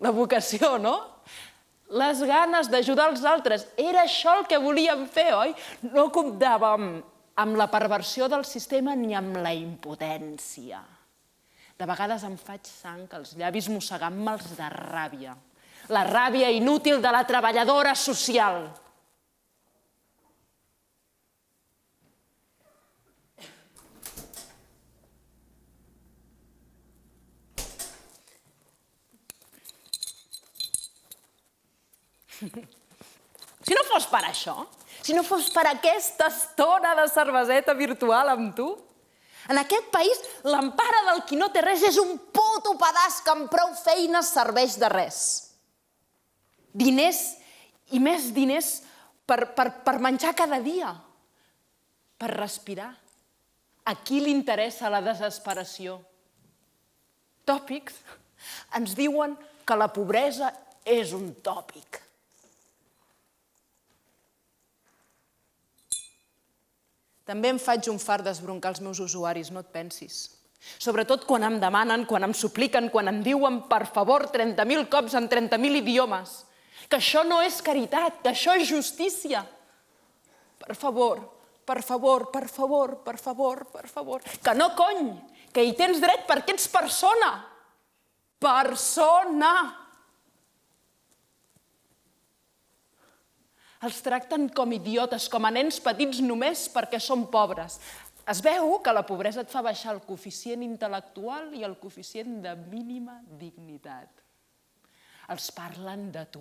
La vocació, no? Les ganes d'ajudar els altres. Era això el que volíem fer, oi? No comptàvem amb la perversió del sistema ni amb la impotència. De vegades em faig sang els llavis mossegant-me'ls de ràbia. La ràbia inútil de la treballadora social. Si no fos per això, si no fos per aquesta estona de cerveseta virtual amb tu, en aquest país l'empara del qui no té res és un puto pedaç que amb prou feines serveix de res. Diners i més diners per menjar cada dia, per respirar. A qui li interessa la desesperació? Tòpics. Ens diuen que la pobresa és un tòpic. També em faig un fart d'esbroncar els meus usuaris, no et pensis. Sobretot quan em demanen, quan em supliquen, quan em diuen per favor 30.000 cops en 30.000 idiomes. que això no és caritat, que això és justícia. Per favor, per favor, per favor, per favor, per favor. Que no, cony, que hi tens dret perquè ets persona. Persona! Els tracten com idiotes, com a nens petits només perquè són pobres. Es veu que la pobresa et fa baixar el coeficient intel·lectual i el coeficient de mínima dignitat. Els parlen de tu,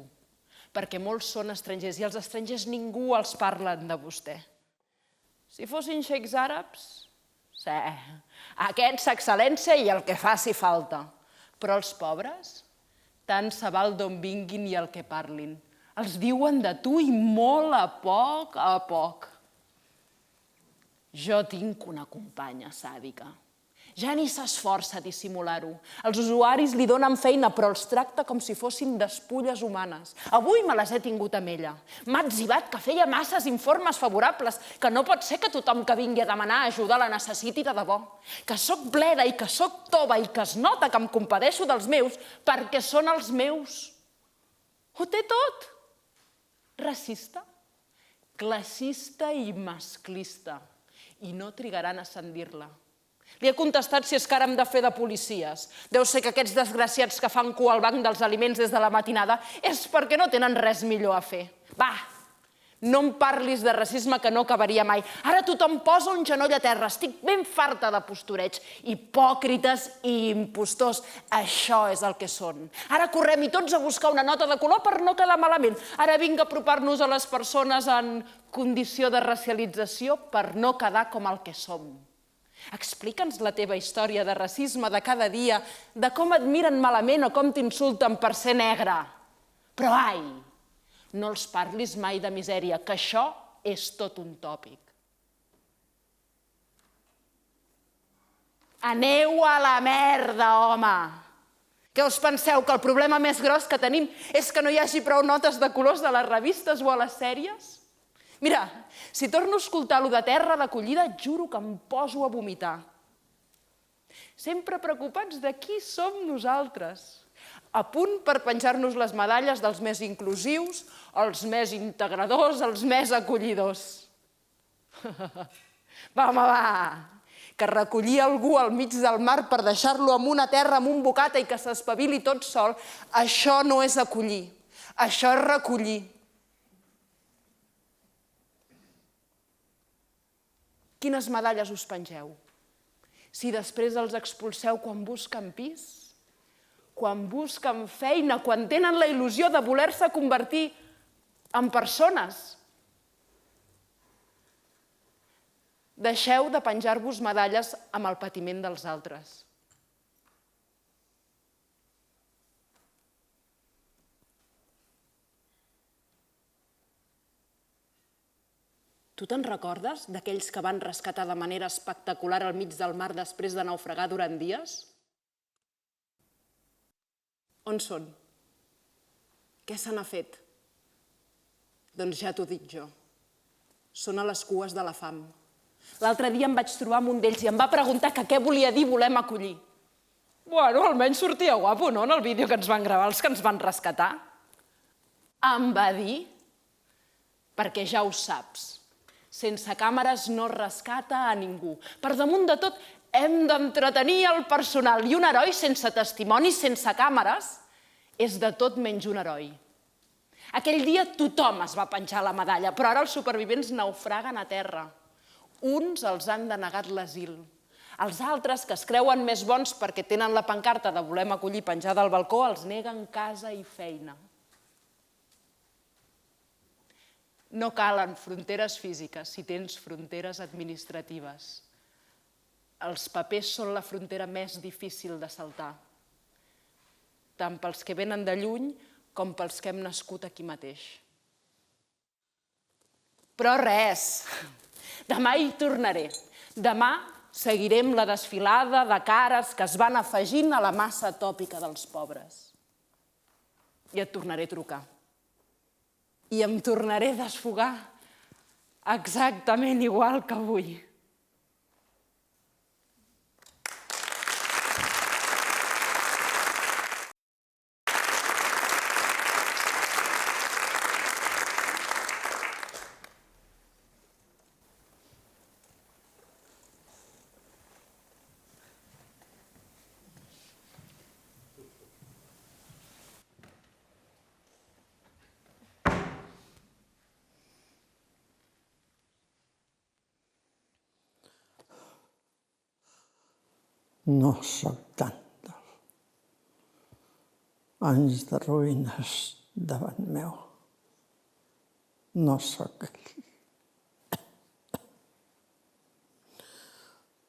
perquè molts són estrangers i els estrangers ningú els parlen de vostè. Si fossin xeics àrabs, sí, aquests excel·lència i el que faci falta. Però els pobres, tant se val d'on vinguin i el que parlin. Els diuen de tu i molt a poc a poc. Jo tinc una companya sàdica. Ja ni s'esforça a dissimular-ho. Els usuaris li donen feina, però els tracta com si fossin despulles humanes. Avui me les he tingut amb ella. M'ha etzibat que feia masses informes favorables, que no pot ser que tothom que vingui a demanar ajuda la necessiti de debò. Que sóc bleda i que sóc tova i que es nota que em compadeixo dels meus perquè són els meus. Ho té tot. Racista, classista i masclista. I no trigaran a ascendir-la. Li he contestat si és que ara hem de fer de policies. Deu ser que aquests desgraciats que fan cua al banc dels aliments des de la matinada és perquè no tenen res millor a fer. Va, no em parlis de racisme que no acabaria mai. Ara tothom posa un genoll a terra. Estic ben farta de postureig. Hipòcrites i impostors. Això és el que són. Ara correm i tots a buscar una nota de color per no quedar malament. Ara vinc a apropar-nos a les persones en condició de racialització per no quedar com el que som. Explica'ns la teva història de racisme de cada dia, de com et miren malament o com t'insulten per ser negre. Però ai, no els parlis mai de misèria, que això és tot un tòpic. Aneu a la merda, home! Què us penseu, que el problema més gros que tenim és que no hi hagi prou notes de colors a les revistes o a les sèries? Mira, si torno a escoltar allò de terra d'acollida, juro que em poso a vomitar. Sempre preocupats de qui som nosaltres. A punt per penjar-nos les medalles dels més inclusius, els més integradors, els més acollidors. Va, home, va! Que recollir algú al mig del mar per deixar-lo en una terra amb un bocata i que s'espavili tot sol, això no és acollir, això és recollir. Quines medalles us pengeu? Si després els expulseu quan busquen pis, quan busquen feina, quan tenen la il·lusió de voler-se convertir en persones. Deixeu de penjar-vos medalles amb el patiment dels altres. Tu te'n recordes d'aquells que van rescatar de manera espectacular al mig del mar després de naufragar durant dies? On són? Què se n'ha fet? Doncs ja t'ho dic jo. Són a les cues de la fam. L'altre dia em vaig trobar amb un d'ells i em va preguntar que què volia dir volem acollir. Bueno, almenys sortia guapo, no?, en el vídeo que ens van gravar els que ens van rescatar. Em va dir, perquè ja ho saps, sense càmeres no rescata a ningú. Per damunt de tot, hem d'entretenir el personal i un heroi sense testimonis, sense càmeres, és de tot menys un heroi. Aquell dia tothom es va penjar la medalla, però ara els supervivents naufraguen a terra. Uns els han denegat l'asil. Els altres, que es creuen més bons perquè tenen la pancarta de volem acollir penjada al balcó, els neguen casa i feina. No calen fronteres físiques si tens fronteres administratives. Els papers són la frontera més difícil de saltar, tant pels que venen de lluny com pels que hem nascut aquí mateix. Però res, demà hi tornaré. Demà seguirem la desfilada de cares que es van afegint a la massa tòpica dels pobres. I et tornaré a trucar. I em tornaré a desfogar exactament igual que avui. No sóc tanta. Anys de ruïnes davant meu. No sóc ell.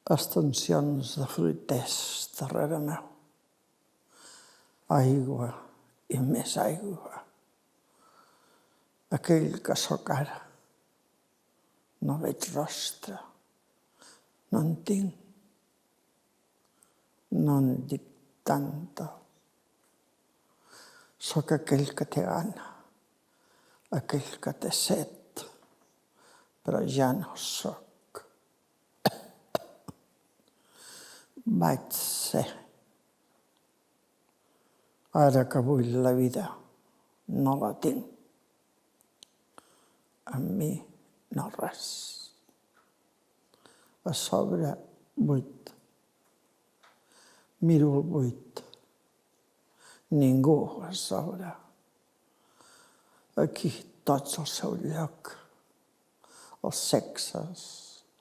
Extensions de fruiters darrere meu. Aigua i més aigua. Aquell que sóc ara. No veig rostre. No en tinc. No en dic tanta. Sóc aquell que té gana. Aquell que té set. Però ja no sóc. Vaig ser. Ara que vull la vida, no la tinc. Amb mi no res. A sobre, buit. Miro el buit. Ningú a sobre. Aquí tots al seu lloc. Els sexes,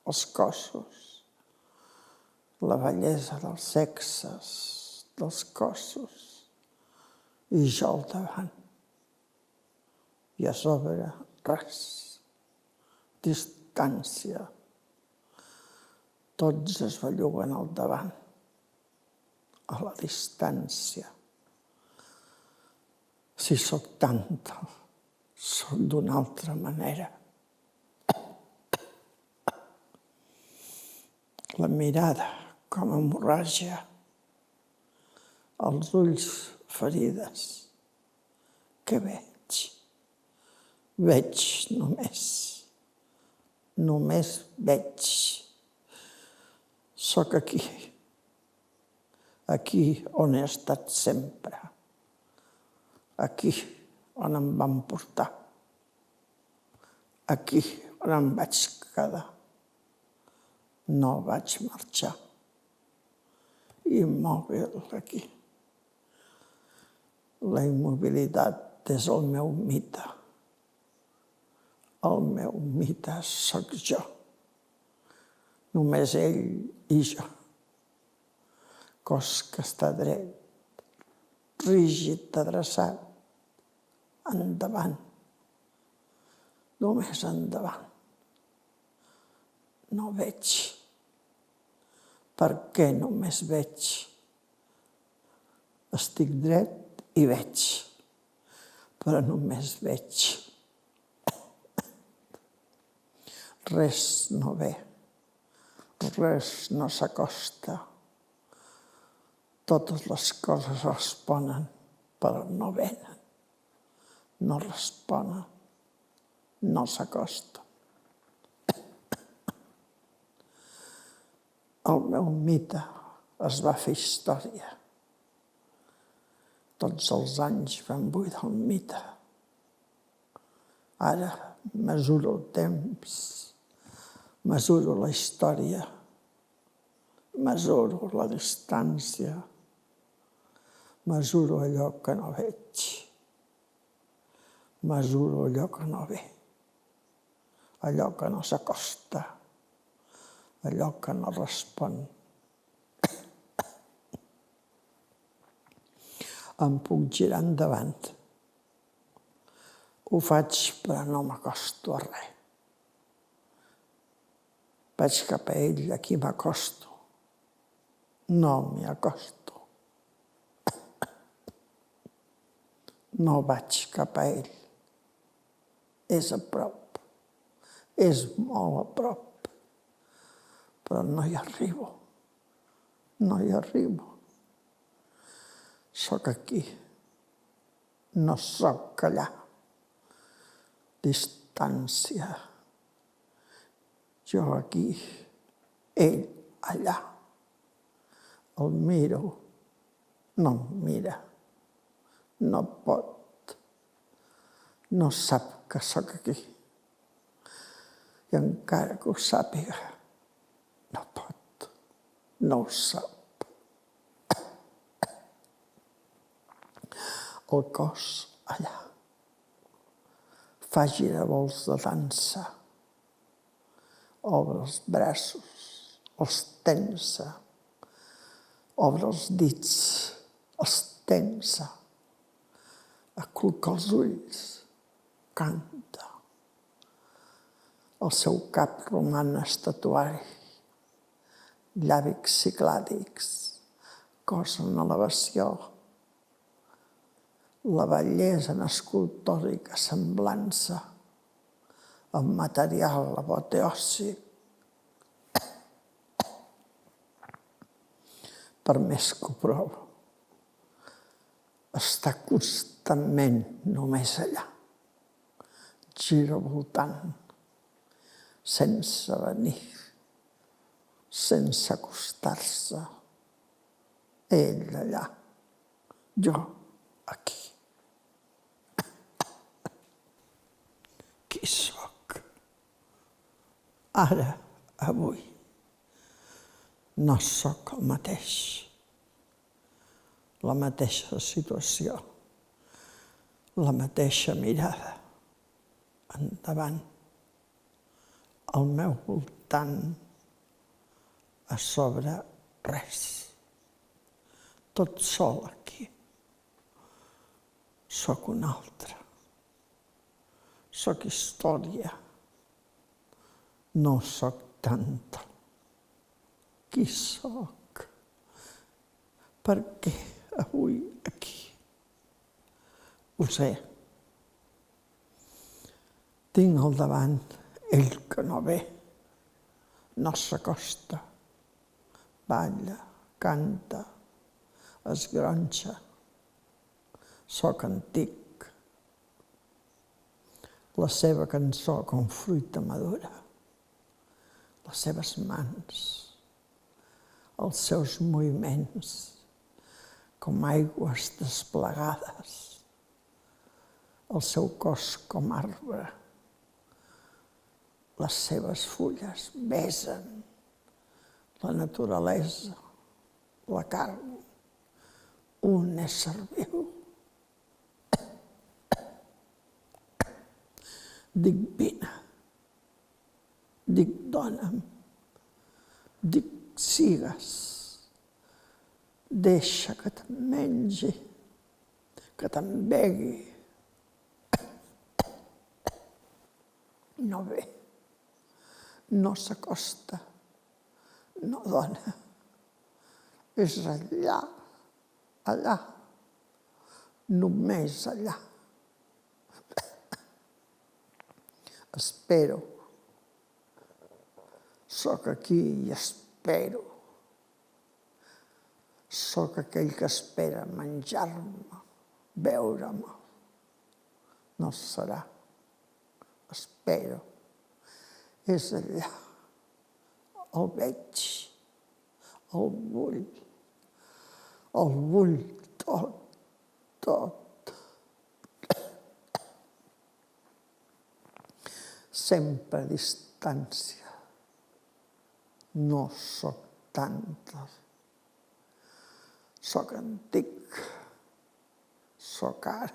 els cossos, la bellesa dels sexes, dels cossos, i jo al davant. I a sobre, res. Distància. Tots es belluguen al davant. A la distància. Si sóc tanta, sóc d'una altra manera. La mirada com a hemorràgia. Els ulls ferides. Què veig? Veig només. Només veig. Sóc aquí. Aquí on he estat sempre. Aquí on em van portar. Aquí on em vaig quedar. No vaig marxar. Immòbil aquí. La immobilitat és el meu mite. El meu mite sóc jo. Només ell i jo. Cos que està dret, rígid, adreçat, endavant. Només endavant. No veig. Per què només veig? Estic dret i veig, però només veig. Res no ve, res no s'acosta. Totes les coses responen, però no venen. No responen, no s'acosten. El meu mite es va fer història. Tots els anys van buidar el mite. Ara mesuro el temps, mesuro la història, mesuro la distància, mesuro allò que no veig, mesuro allò que no ve, allò que no s'acosta, allò que no respon. Em puc girar endavant. Ho faig, però no m'acosto a res. Vaig cap a ell, aquí m'acosto. No m'hi acosto. No vaig cap a ell. És a prop. És molt a prop. Però no hi arribo. No hi arribo. Sóc aquí. No sóc allà. Distància. Jo aquí, ell allà. El miro, no em mira, no pot, no sap que sóc aquí. I encara que ho sàpiga, no pot, no ho sap. El cos allà fa giravolts de dansa, obre els braços, els tensa, Obre els dits, els tensa, acluca els ulls, canta. El seu cap roman estatuari, llàbics ciclàdics, cos en elevació, la bellesa en escultòrica semblança, el material apoteòsic. Per més que ho provo, està constantment només allà, gira voltant, sense venir, sense acostar-se. Ell allà, jo aquí. Qui sóc? Ara, avui, no sóc el mateix. La mateixa situació, la mateixa mirada. Endavant, al meu voltant, a sobre res. Tot sol aquí. Sóc un altre. Sóc història. No sóc tanta. Qui sóc? Per què avui aquí? Ho sé. Tinc al davant ell que no ve, no s'acosta, balla, canta, es gronxa. Sóc antic. La seva cançó com fruita madura, les seves mans, els seus moviments, com aigües desplegades, el seu cos com arbre, les seves fulles besen la naturalesa, la carn, un ésser viu. Dic vine, dic dona'm, dic sigues, deixa que te'n mengi, que te'n begui. No ve, no s'acosta, no dona, és allà, allà, només allà. Espero. Sóc aquí i espero. Sóc aquell que espera menjar-me, veure-me. No serà. Espero. És allà. El veig. El vull. El vull tot, tot. Sempre a distància. No sóc tanta. Sóc antic. Sóc ara.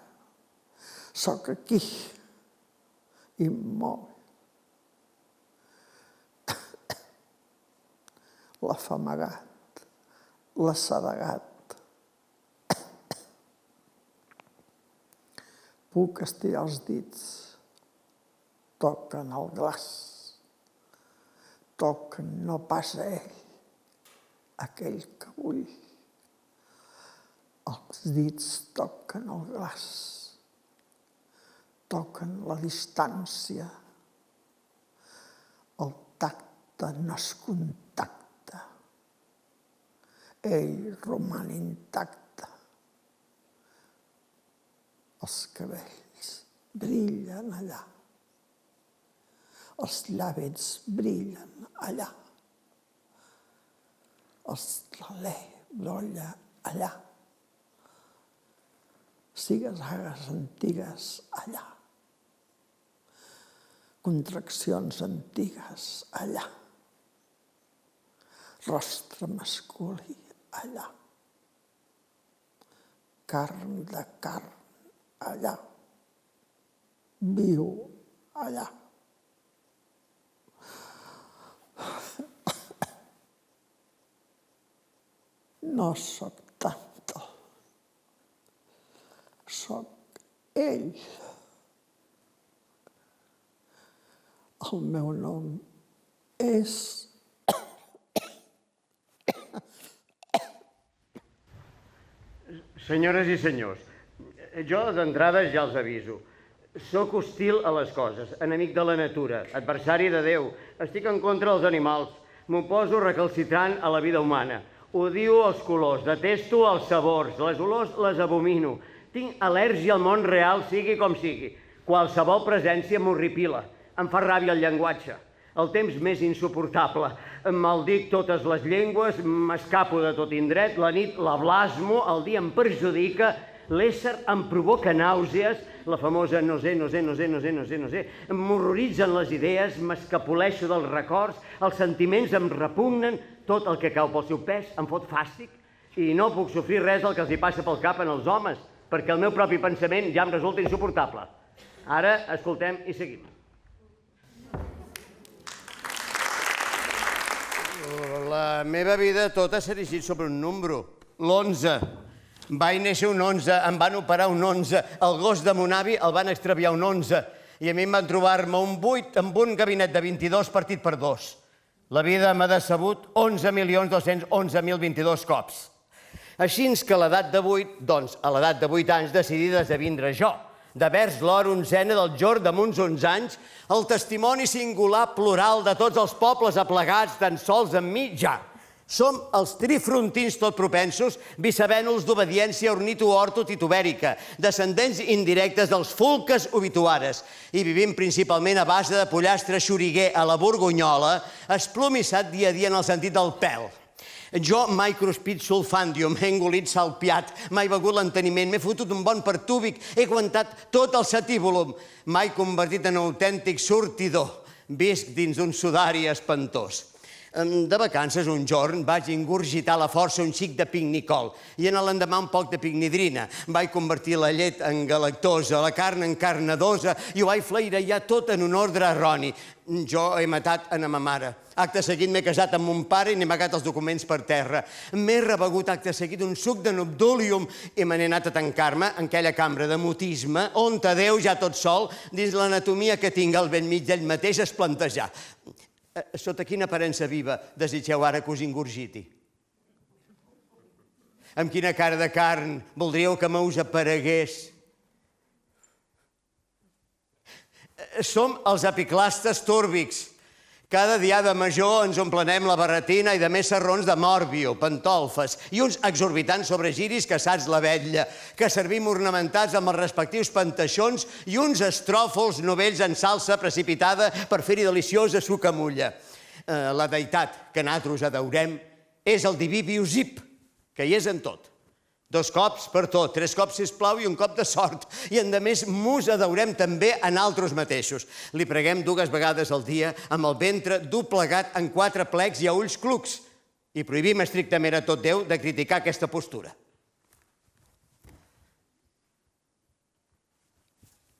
Sóc aquí. I molt. L'afamagat. L'assedegat. Puc estirar els dits. Toquen el glaç, toquen no pas a ell, aquell que vull. Els dits toquen el glaç, toquen la distància, el tacte no es contacta, ell roman intacte. Els cabells brillen allà. Els llavis brillen allà. L'alè brolla allà. Zigazagues antigues allà. Contraccions antigues allà. Rostre masculí allà. Carn de carn allà. Viu allà. No sóc tanto. Sóc ell. El meu nom és... Senyores i senyors, jo d'entrada ja els aviso. Soc hostil a les coses, enemic de la natura, adversari de Déu. Estic en contra dels animals. M'oposo recalcitrant a la vida humana. Odio els colors, detesto els sabors, les olors les abomino. Tinc al·lèrgia al món real, sigui com sigui. Qualsevol presència m'horripila. Em fa ràbia el llenguatge. El temps més insuportable. Maldic totes les llengües, m'escapo de tot indret, la nit la blasmo, el dia em perjudica, l'ésser em provoca nàusees, la famosa no sé. M'horroritzen les idees, m'escapoleixo dels records, els sentiments em repugnen, tot el que cau pel seu pes em fot fàstic i no puc sofrir res del que els hi passa pel cap en els homes, perquè el meu propi pensament ja em resulta insuportable. Ara escoltem i seguim. La meva vida tota s'ha erigit sobre un número, l'11. Vaig néixer un 11, em van operar un 11, el gos de mon avi el van extraviar un 11, i a mi em van trobar-me un 8 amb un gabinet de 22 partit per 2. La vida m'ha decebut 11.211.022 cops. Així que a l'edat de 8, doncs, a l'edat de 8 anys decidí desdevindre jo, de vers l'hora onzena del jorn damunt 11 anys, el testimoni singular plural de tots els pobles aplegats tan sols amb mi ja. Som els trifrontins tot propensos, vicevènuls d'obediència ornito-orto-titubèrica, descendents indirectes dels fulques obituares, i vivim principalment a base de pollastre xoriguer a la borgonyola, esplomissat dia a dia en el sentit del pèl. Jo mai cruspit sulfàndium, he engolit salpiat, mai begut l'enteniment, m'he fotut un bon pertúbic, he aguantat tot el satívolum, mai convertit en autèntic sortidor, visc dins d'un sudari espantós. De vacances, un jorn, vaig ingurgitar a la força un xic de pignicol i en l'endemà un poc de pignidrina. Vaig convertir la llet en galactosa, la carn en carnadosa i ho vaig flairejar tot en un ordre erroni. Jo he matat a ma mare. Acte seguit m'he casat amb mon pare i n'he amagat els documents per terra. M'he rebegut acte seguit un suc de nobdúlium i me n'he anat a tancar-me en aquella cambra de mutisme on Déu ja tot sol, dins l'anatomia que tinc al vent mig d'ell mateix, es plantejar. Sota quina aparença viva desitgeu ara que us ingurgiti? Amb quina cara de carn voldríeu que me us aparegués? Som els epiclastes túrbics. Cada diada major ens omplenem la barretina i de més serrons de mòrbio, pantolfes i uns exorbitants sobregiris caçats la vetlla, que servim ornamentats amb els respectius panteixons i uns estròfols novells en salsa precipitada per fer-hi deliciosa sucamulla. La deïtat que nosaltres adorem és el diví Biosip, que hi és en tot. 2 cops per tot, 3 cops, sisplau, i un cop de sort. I, a més, mos adorem també en altres mateixos. Li preguem 2 vegades al dia amb el ventre doblegat en 4 plecs i a ulls clucs. I prohibim estrictament a tot Déu de criticar aquesta postura.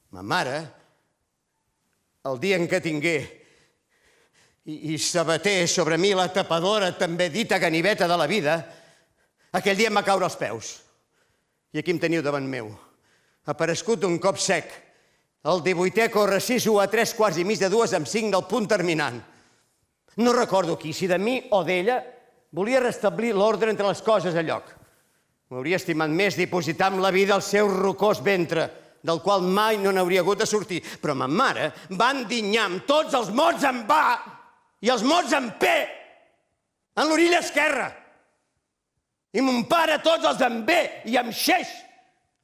Ma mare, el dia en què tingué i s'abaté sobre mi la tapadora també dita ganiveta de la vida, aquell dia em va caure als peus. I aquí em teniu davant meu. Aparescut un cop sec. El 18è correciso a 3:15 amb 5 del punt terminant. No recordo qui, si de mi o d'ella, volia restablir l'ordre entre les coses a lloc. M'hauria estimat més dipositar amb la vida el seu rocós ventre, del qual mai no n'hauria hagut de sortir. Però ma mare va endinyar amb tots els mots en va i els mots en P en l'orilla esquerra. I mon pare tots els en B i amb xeix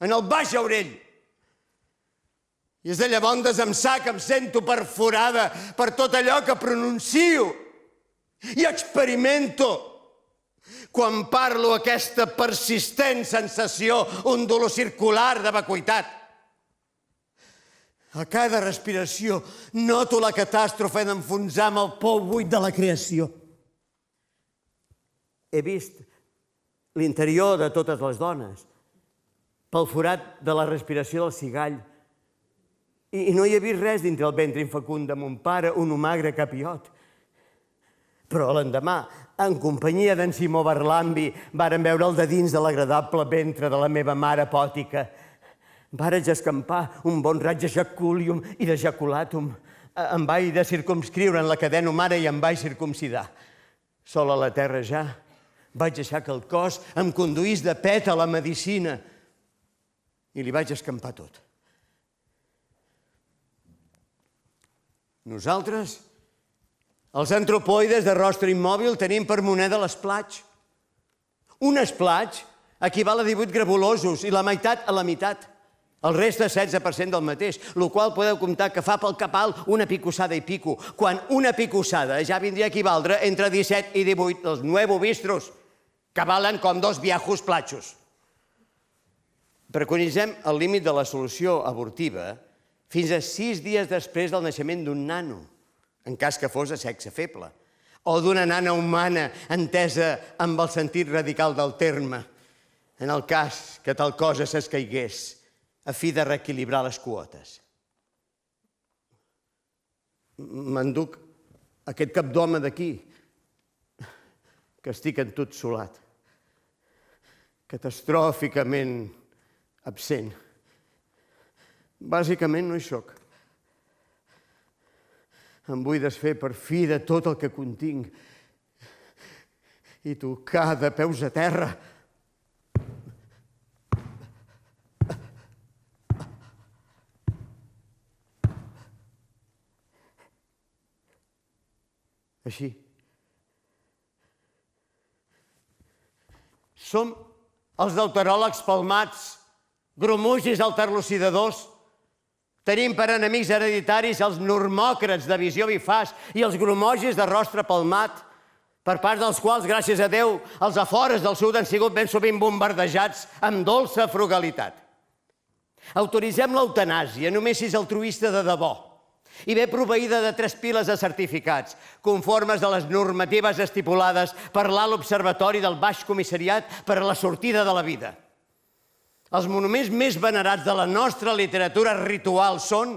en el baix aurell. I és de llavors ençà que em sento perforada per tot allò que pronuncio i experimento quan parlo aquesta persistent sensació, un dolor circular de vacuïtat. A cada respiració noto la catàstrofe d'enfonsar amb el pou buit de la creació. He vist l'interior de totes les dones, pel forat de la respiració del cigall, i no hi he vist res dintre el ventre infecund de mon pare, un humagre capiot. Però l'endemà, en companyia d'en Simó Barlambi, varen veure el de dins de l'agradable ventre de la meva mare pòtica. Vaig escampar un bon raig de jacúlium i de jaculatum. Em vaig de circumscriure en la cadena mare i em vaig circumcidar. Sol a la terra ja, vaig deixar que el cos em conduís de pet a la medicina i li vaig escampar tot. Nosaltres, els antropoides de rostre immòbil, tenim per moneda l'esplaig. Un esplaig equival a 18 gravulosos i la meitat a la meitat. El reste 16% del mateix, el qual podeu comptar que fa pel capal una picossada i pico, quan una picossada ja vindria a equivaldre entre 17 i 18, els 9 bistros, que valen com 2 viejos platxos. Preconitzem el límit de la solució abortiva fins a 6 dies després del naixement d'un nano, en cas que fos de sexe feble, o d'una nana humana entesa amb el sentit radical del terme, en el cas que tal cosa s'escaigués, a fi de reequilibrar les quotes. M'enduc aquest cap d'home d'aquí, que estic en tot solat, catastròficament absent. Bàsicament no hi soc. Em vull desfer per fi de tot el que continc i tocar de peus a terra. Així. Som els deuteròlegs palmats, grumugis alterlucidadors. Tenim per enemics hereditaris els normòcrats de visió bifaç i els grumogis de rostre palmat, per part dels quals, gràcies a Déu, els afores del sud han sigut ben sovint bombardejats amb dolça frugalitat. Autoritzem l'eutanàsia només si és altruista de debò i ve proveïda de 3 piles de certificats, conformes a les normatives estipulades per l'Alt Observatori del Baix Comissariat per a la sortida de la vida. Els monuments més venerats de la nostra literatura ritual són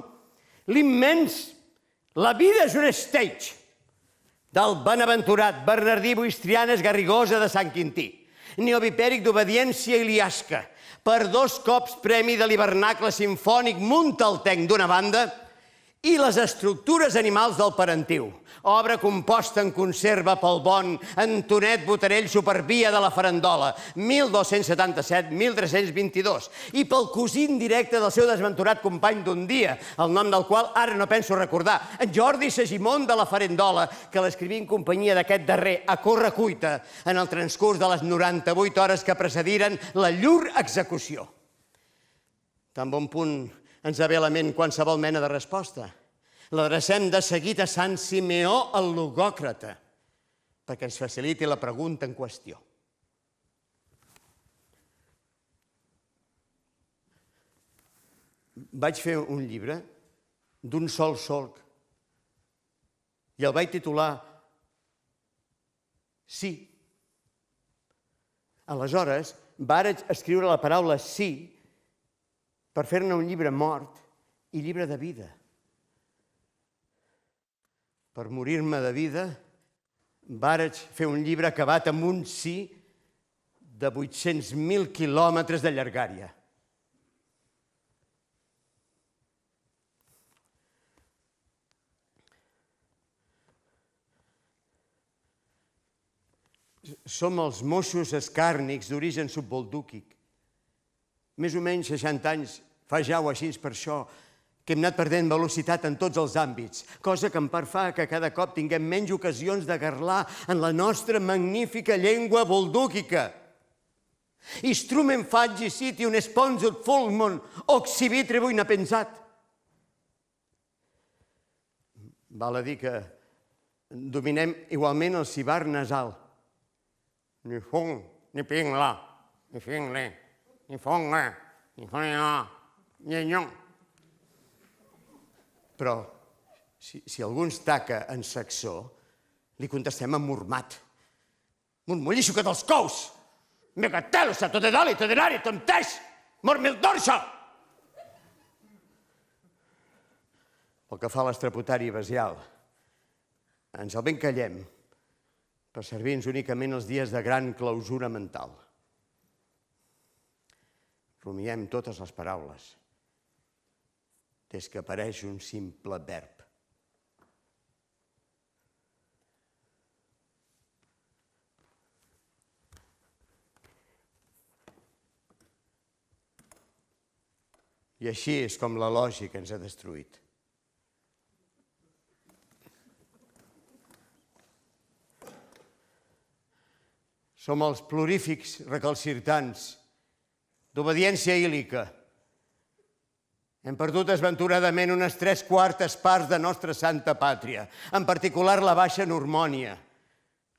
l'immens La vida és un stage, del benaventurat Bernardí Buistrianes Garrigosa de Sant Quintí, neovipèric d'obediència i liasca, per 2 cops premi de l'hivernacle simfònic Montaltenc d'una banda i les estructures animals del parentiu, obra composta en conserva pel bon Antonet Botarell Supervia de la Farandola, 1277-1322, i pel cosí indirecte del seu desventurat company d'un dia, el nom del qual ara no penso recordar, en Jordi Segimon de la Farandola, que l'escriví en companyia d'aquest darrer a correcuita en el transcurs de les 98 hores que precediren la llur execució. Tan bon punt ens ve a la ment qualsevol mena de resposta. L'adrecem de seguit a Sant Simeó el logòcrata, perquè ens faciliti la pregunta en qüestió. Vaig fer un llibre d'un sol solc i el vaig titular Sí. Aleshores, vaig escriure la paraula sí per fer-ne un llibre mort i llibre de vida. Per morir-me de vida, vaig fer un llibre acabat amb un sí de 800.000 quilòmetres de llargària. Som els moixos escàrnics d'origen subboldúquic. Més o menys 60 anys fa ja o així per això que hem anat perdent velocitat en tots els àmbits, cosa que en part fa que cada cop tinguem menys ocasions de garlar en la nostra magnífica llengua boldúquica. Instrument fagi siti un esponsut fulmon oxivitrebu inapensat. Val a dir que dominem igualment el cibar nasal. Ni fong, ni pingla, ni fingle, ni fonga, ni fonga, ni nyong. Però, si algú ens taca en saxó, li contestem en mormat. Murmullixo que dels cous! Megatelo, sa tot de dali, tot de nari, tonteix! Mormil dorxa! Pel que fa a l'estrapotari basial, ens el ben callem, per servir-nos únicament els dies de gran clausura mental. Rumiem totes les paraules, des que apareix un simple verb. I així és com la lògica ens ha destruït. Som els plurífics recalcitrants d'obediència ílica. Hem perdut desventuradament unes 3/4 parts de nostra santa pàtria, en particular la Baixa Normònia,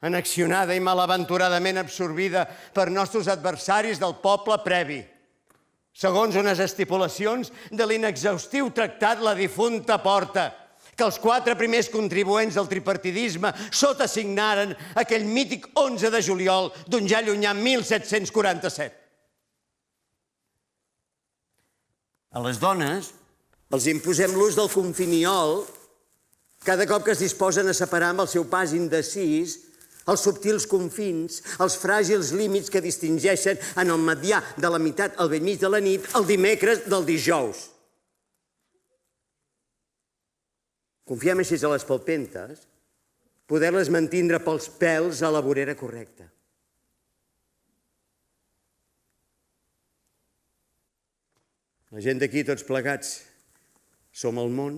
annexionada i malaventuradament absorbida per nostres adversaris del poble previ, segons unes estipulacions de l'inexhaustiu tractat La difunta Porta, que els 4 primers contribuents del tripartidisme sotasignaren aquell mític 11 de juliol d'un ja llunyà 1747. A les dones els imposem l'ús del confiniol cada cop que es disposen a separar amb el seu pas indecís els subtils confins, els fràgils límits que distingeixen en el medià de la meitat al bell mig de la nit el dimecres del dijous. Confiem així a les palpentes poder-les mantindre pels pèls a la vorera correcta. La gent d'aquí, tots plegats, som el món,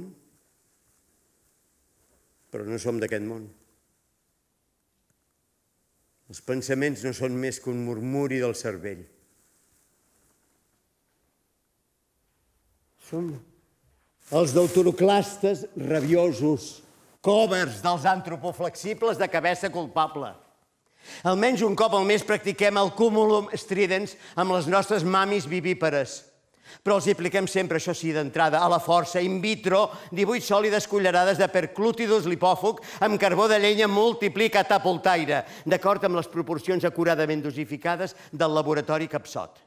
però no som d'aquest món. Els pensaments no són més que un murmuri del cervell. Som els deuteroclastes rabiosos, covers dels antropoflexibles de cabeça culpable. Almenys un cop al mes practiquem el cúmulum stridens amb les nostres mamis vivípares. Però els hi apliquem sempre, això sí, d'entrada, a la força, in vitro, 18 sòlides cullerades de perclútidus lipòfug amb carbó de llenya multiplica tapultaire, d'acord amb les proporcions acuradament dosificades del laboratori Capsot.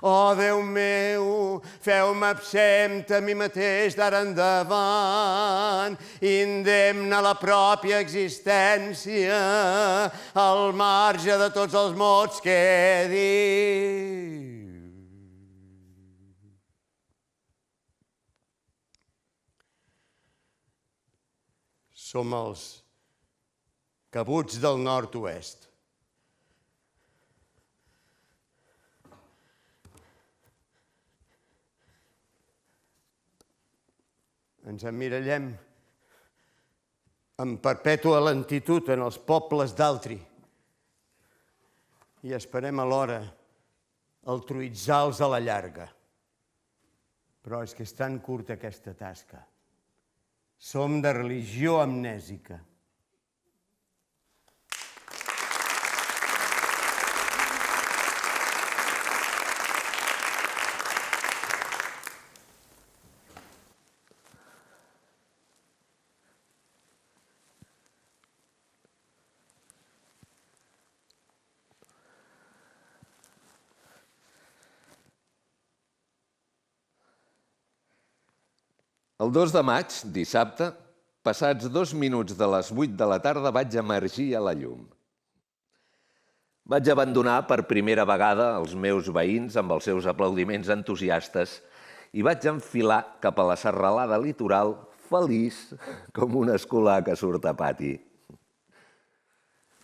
Oh, Déu meu, feu-me absent a mi mateix d'ara endavant, indemne a la pròpia existència, al marge de tots els mots que he dit. Som els cabuts del nord-oest. Ens emmirallem amb perpètua lentitud en els pobles d'altri i esperem alhora altruïtzar-los a la llarga. Però és que és tan curta aquesta tasca. Som de religió amnèsica. El 2 de maig, dissabte, passats 2 minuts de les 8 de la tarda, vaig emergir a la llum. Vaig abandonar per primera vegada els meus veïns amb els seus aplaudiments entusiastes i vaig enfilar cap a la serralada litoral feliç com un escolà que surt a pati.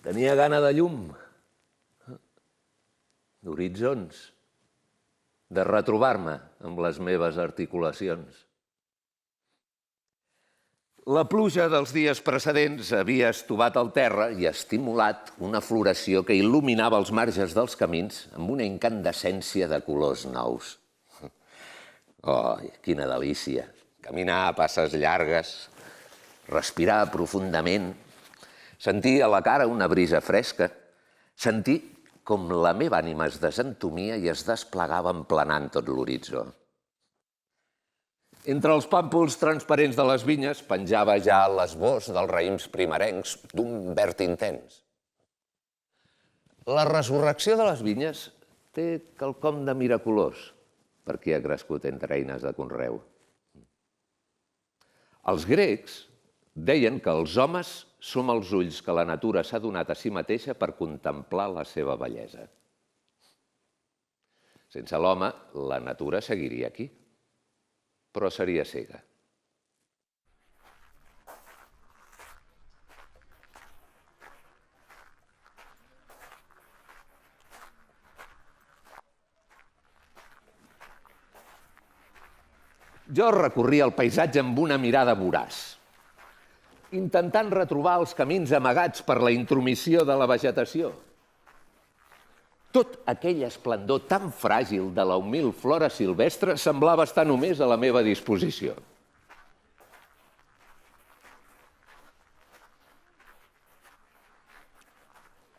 Tenia gana de llum, d'horitzons, de retrobar-me amb les meves articulacions. La pluja dels dies precedents havia estovat el terra i estimulat una floració que il·luminava els marges dels camins amb una incandescència de colors nous. Oh, quina delícia! Caminar a passes llargues, respirar profundament, sentir a la cara una brisa fresca, sentir com la meva ànima es desentomia i es desplegava emplenant tot l'horitzó. Entre els pàmpols transparents de les vinyes penjava ja l'esbós dels raïms primerencs d'un verd intens. La resurrecció de les vinyes té quelcom de miraculós per qui ha crescut entre eines de conreu. Els grecs deien que els homes som els ulls que la natura s'ha donat a si mateixa per contemplar la seva bellesa. Sense l'home, la natura seguiria aquí, però seria cega. Jo recorria el paisatge amb una mirada voraç, intentant retrobar els camins amagats per la intromissió de la vegetació. Tot aquell esplendor tan fràgil de la humil flora silvestre semblava estar només a la meva disposició.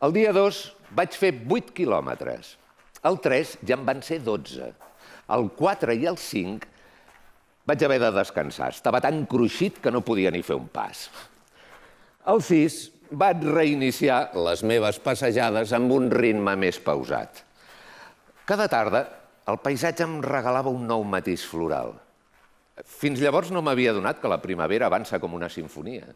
El dia 2 vaig fer 8 quilòmetres. El 3 ja en van ser 12. El 4 i el 5 vaig haver de descansar. Estava tan cruixit que no podia ni fer un pas. El 6 vaig reiniciar les meves passejades amb un ritme més pausat. Cada tarda el paisatge em regalava un nou matís floral. Fins llavors no m'havia adonat que la primavera avança com una simfonia.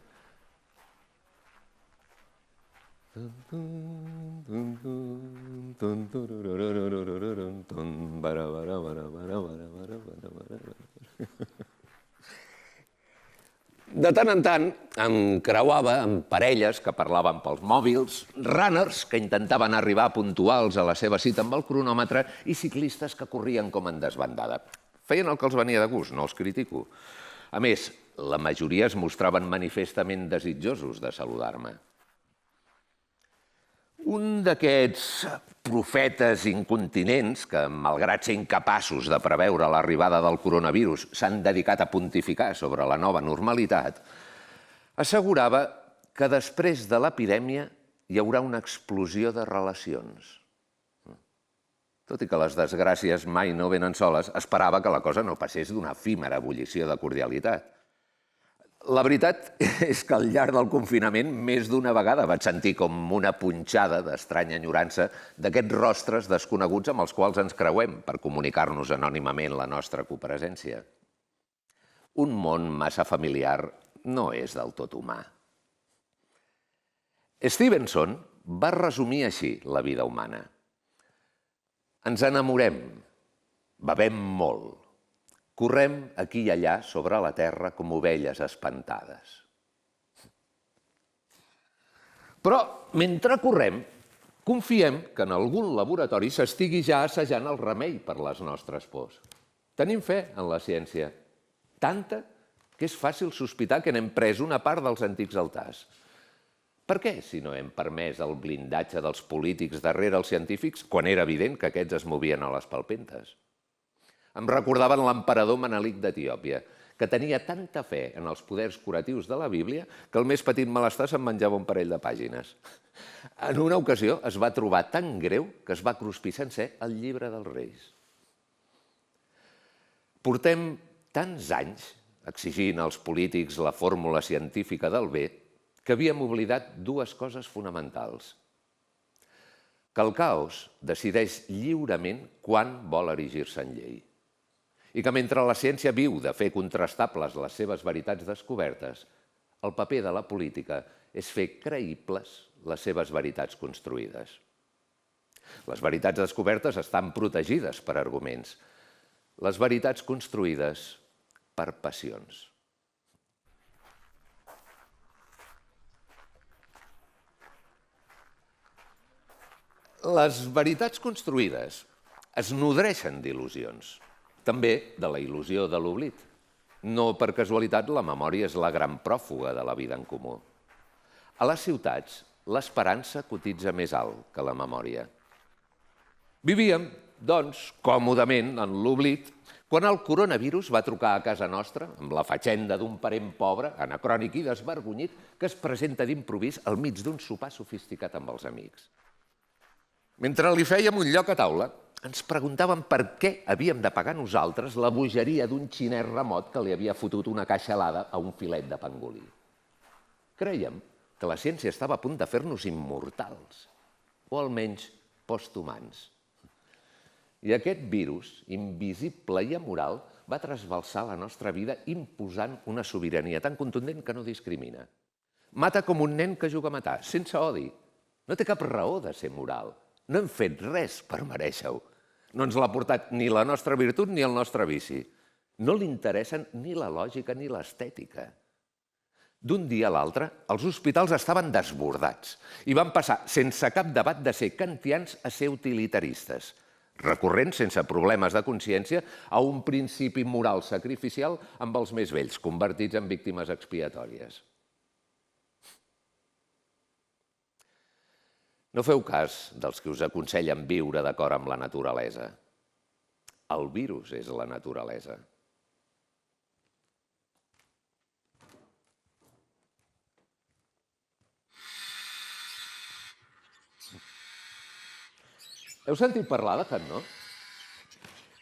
De tant en tant em creuava amb parelles que parlaven pels mòbils, runners que intentaven arribar puntuals a la seva cita amb el cronòmetre i ciclistes que corrien com en desbandada. Feien el que els venia de gust, no els critico. A més, la majoria es mostraven manifestament desitjosos de saludar-me. Un d'aquests profetes incontinents que, malgrat ser incapaços de preveure l'arribada del coronavirus, s'han dedicat a pontificar sobre la nova normalitat, assegurava que després de l'epidèmia hi haurà una explosió de relacions. Tot i que les desgràcies mai no venen soles, esperava que la cosa no passés d'una efímera ebullició de cordialitat. La veritat és que al llarg del confinament més d'una vegada vaig sentir com una punxada d'estranya enyorança d'aquests rostres desconeguts amb els quals ens creuem per comunicar-nos anònimament la nostra copresència. Un món massa familiar no és del tot humà. Stevenson va resumir així la vida humana. Ens enamorem, bevem molt, correm aquí i allà sobre la terra com ovelles espantades. Però, mentre correm, confiem que en algun laboratori s'estigui ja assajant el remei per les nostres pors. Tenim fe en la ciència, tanta que és fàcil sospitar que n'hem pres una part dels antics altars. Per què, si no hem permès el blindatge dels polítics darrere els científics, quan era evident que aquests es movien a les palpentes? Em recordaven l'emperador Manelic d'Etiòpia, que tenia tanta fe en els poders curatius de la Bíblia que el més petit malestar se'n menjava un parell de pàgines. En una ocasió es va trobar tan greu que es va cruspir sencer el llibre dels Reis. Portem tants anys exigint als polítics la fórmula científica del bé que havíem oblidat dues coses fonamentals. Que el caos decideix lliurement quan vol erigir-se en llei. I que mentre la ciència viu de fer contrastables les seves veritats descobertes, el paper de la política és fer creïbles les seves veritats construïdes. Les veritats descobertes estan protegides per arguments. Les veritats construïdes per passions. Les veritats construïdes es nodreixen d'il·lusions. També de la il·lusió de l'oblit. No per casualitat la memòria és la gran pròfuga de la vida en comú. A les ciutats, l'esperança cotitza més alt que la memòria. Vivíem, doncs, còmodament en l'oblit, quan el coronavirus va trucar a casa nostra amb la fatxenda d'un parent pobre, anacrònic i desvergonyit, que es presenta d'improvís al mig d'un sopar sofisticat amb els amics. Mentre li fèiem un lloc a taula, ens preguntàvem per què havíem de pagar nosaltres la bogeria d'un xinès remot que li havia fotut una caixa helada a un filet de pangolí. Crèiem que la ciència estava a punt de fer-nos immortals, o almenys posthumans. I aquest virus, invisible i amoral, va trasbalsar la nostra vida imposant una sobirania tan contundent que no discrimina. Mata com un nen que juga a matar, sense odi. No té cap raó de ser moral. No hem fet res per merèixer-ho. No ens l'ha portat ni la nostra virtut ni el nostre vici. No li interessen ni la lògica ni l'estètica. D'un dia a l'altre, els hospitals estaven desbordats i van passar, sense cap debat, de ser kantians a ser utilitaristes, recorrent sense problemes de consciència a un principi moral sacrificial amb els més vells, convertits en víctimes expiatòries. No feu cas dels que us aconsellen viure d'acord amb la naturalesa. El virus és la naturalesa. Heu sentit parlar de Hanno?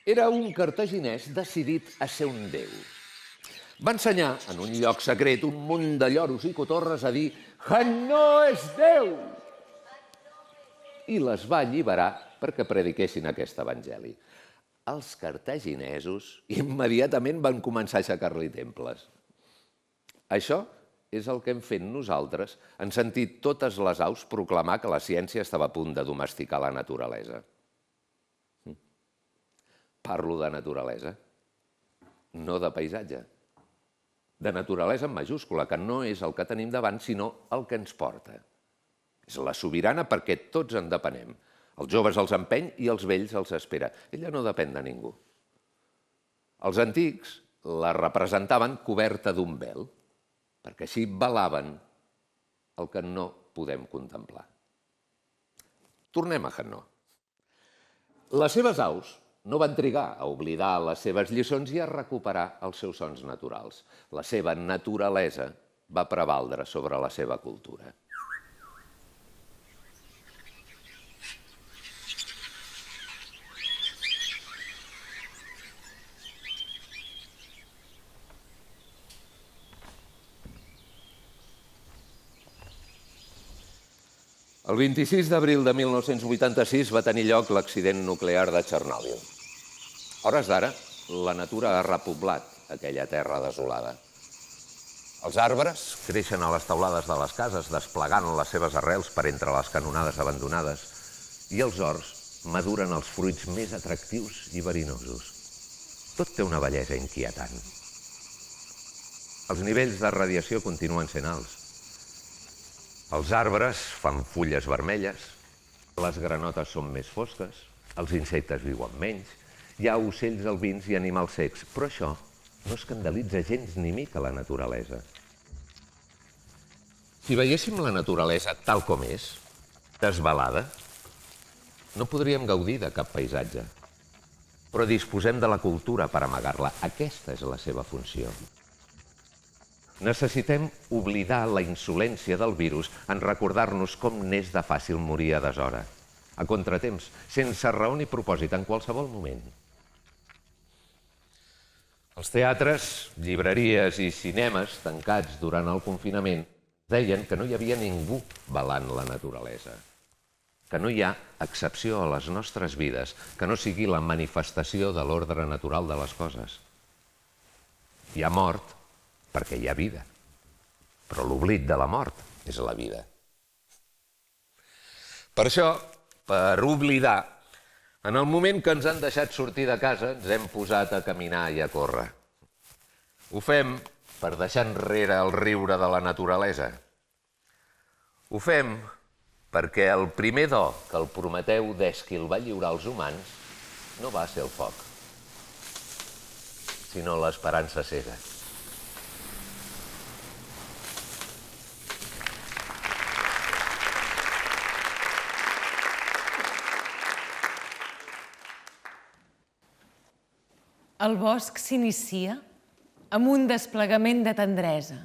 Era un cartaginès decidit a ser un déu. Va ensenyar en un lloc secret un munt de lloros i cotorres a dir «Hanno és Déu!» i les va alliberar perquè prediquessin aquest evangeli. Els cartaginesos immediatament van començar a aixecar-li temples. Això és el que hem fet nosaltres en sentir totes les aus proclamar que la ciència estava a punt de domesticar la naturalesa. Parlo de naturalesa, no de paisatge. De naturalesa en majúscula, que no és el que tenim davant, sinó el que ens porta. És la sobirana perquè tots en depenem. Els joves els empeny i els vells els espera. Ella no depèn de ningú. Els antics la representaven coberta d'un vel, perquè així velaven el que no podem contemplar. Tornem a Hanno. Les seves aus no van trigar a oblidar les seves lliçons i a recuperar els seus sons naturals. La seva naturalesa va prevaldre sobre la seva cultura. El 26 d'abril de 1986 va tenir lloc l'accident nuclear de Txernòbil. A hores d'ara, la natura ha repoblat aquella terra desolada. Els arbres creixen a les teulades de les cases, desplegant les seves arrels per entre les canonades abandonades, i els horts maduren els fruits més atractius i verinosos. Tot té una bellesa inquietant. Els nivells de radiació continuen sent alts. Els arbres fan fulles vermelles, les granotes són més fosques, els insectes viuen menys, hi ha ocells albins i animals secs, però això no escandalitza gens ni mica la naturalesa. Si veiéssim la naturalesa tal com és, desvelada, no podríem gaudir de cap paisatge. Però disposem de la cultura per amagar-la. Aquesta és la seva funció. Necessitem oblidar la insolència del virus en recordar-nos com n'és de fàcil morir a deshora, a contratemps, sense raó ni propòsit, en qualsevol moment. Els teatres, llibreries i cinemes tancats durant el confinament deien que no hi havia ningú velant la naturalesa, que no hi ha excepció a les nostres vides que no sigui la manifestació de l'ordre natural de les coses. Hi ha mort perquè hi ha vida, però l'oblit de la mort és la vida. Per això, per oblidar, en el moment que ens han deixat sortir de casa, ens hem posat a caminar i a córrer. Ho fem per deixar enrere el riure de la naturalesa. Ho fem perquè el primer do que el Prometeu d'Èsquil va lliurar als humans no va ser el foc, sinó l'esperança cega. El bosc s'inicia amb un desplegament de tendresa.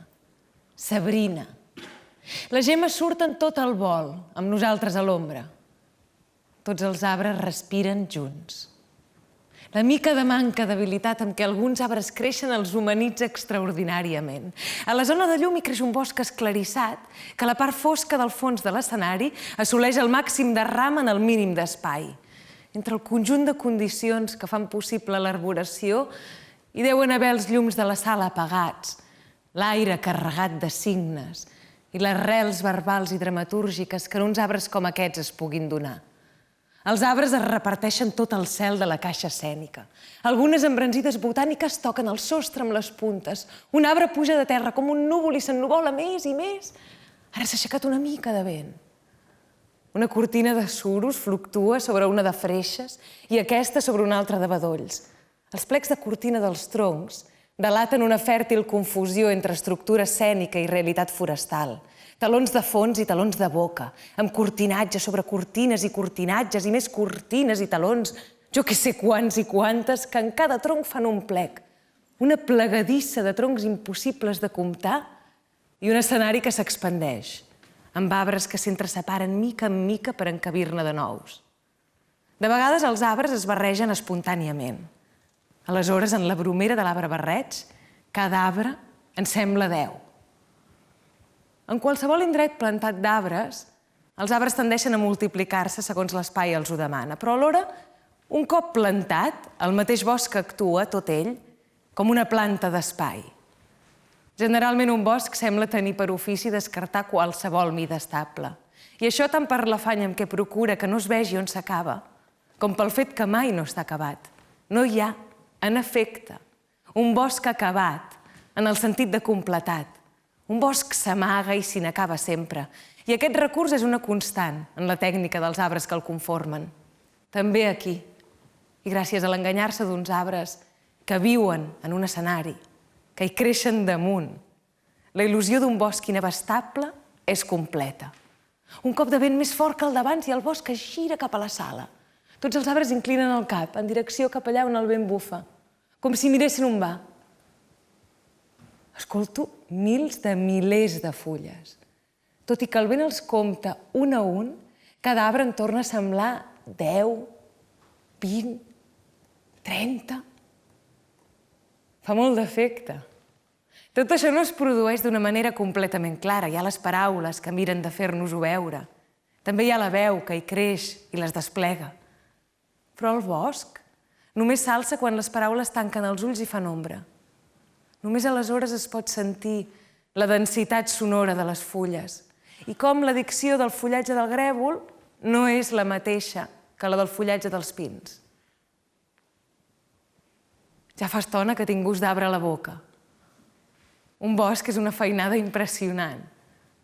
Sabrina. Les gemmes surten tot al vol, amb nosaltres a l'ombra. Tots els arbres respiren junts. La mica de manca d'habilitat amb què alguns arbres creixen els humanitza extraordinàriament. A la zona de llum hi creix un bosc esclarissat que a la part fosca del fons de l'escenari assoleix el màxim de ram en el mínim d'espai. Entre el conjunt de condicions que fan possible l'arboració hi deuen haver els llums de la sala apagats, l'aire carregat de cignes i les rels verbals i dramatúrgiques que en uns arbres com aquests es puguin donar. Els arbres es reparteixen tot el cel de la caixa escènica. Algunes embranzides botàniques toquen el sostre amb les puntes. Un arbre puja de terra com un núvol i s'ennuvola més i més. Ara s'ha aixecat una mica de vent. Una cortina de suros fluctua sobre una de freixes i aquesta sobre una altra de bedolls. Els plecs de cortina dels troncs delaten una fèrtil confusió entre estructura escènica i realitat forestal. Talons de fons i talons de boca, amb cortinatges sobre cortines i cortinatges i més cortines i talons, jo que sé quants i quantes, que en cada tronc fan un plec. Una plegadissa de troncs impossibles de comptar i un escenari que s'expandeix, amb arbres que s'entreseparen mica en mica per encabir-ne de nous. De vegades els arbres es barregen espontàniament. Aleshores, en la bromera de l'arbre barreig, cada arbre en sembla 10. En qualsevol indret plantat d'arbres, els arbres tendeixen a multiplicar-se segons l'espai els ho demana, però alhora, un cop plantat, el mateix bosc actua, tot ell, com una planta d'espai. Generalment un bosc sembla tenir per ofici descartar qualsevol mida estable. I això tant per l'afany amb què procura que no es vegi on s'acaba, com pel fet que mai no està acabat. No hi ha, en efecte, un bosc acabat, en el sentit de completat. Un bosc s'amaga i s'hi n'acaba sempre. I aquest recurs és una constant en la tècnica dels arbres que el conformen. També aquí. I gràcies a l'enganyar-se d'uns arbres que viuen en un escenari, que hi creixen damunt, la il·lusió d'un bosc inabastable és completa. Un cop de vent més fort que el d'abans i el bosc es gira cap a la sala. Tots els arbres inclinen el cap en direcció cap allà on el vent bufa, com si miressin on va. Escolto mils de milers de fulles. Tot i que el vent els compta un a un, cada arbre en torna a semblar 10, 20, 30. Fa molt d'efecte. Tot això no es produeix d'una manera completament clara. Hi ha les paraules que miren de fer-nos-ho veure. També hi ha la veu que hi creix i les desplega. Però el bosc només s'alça quan les paraules tanquen els ulls i fan ombra. Només aleshores es pot sentir la densitat sonora de les fulles i com la dicció del fullatge del grèvol no és la mateixa que la del fullatge dels pins. Ja fa estona que tinc gust d'arbre a la boca. Un bosc és una feinada impressionant.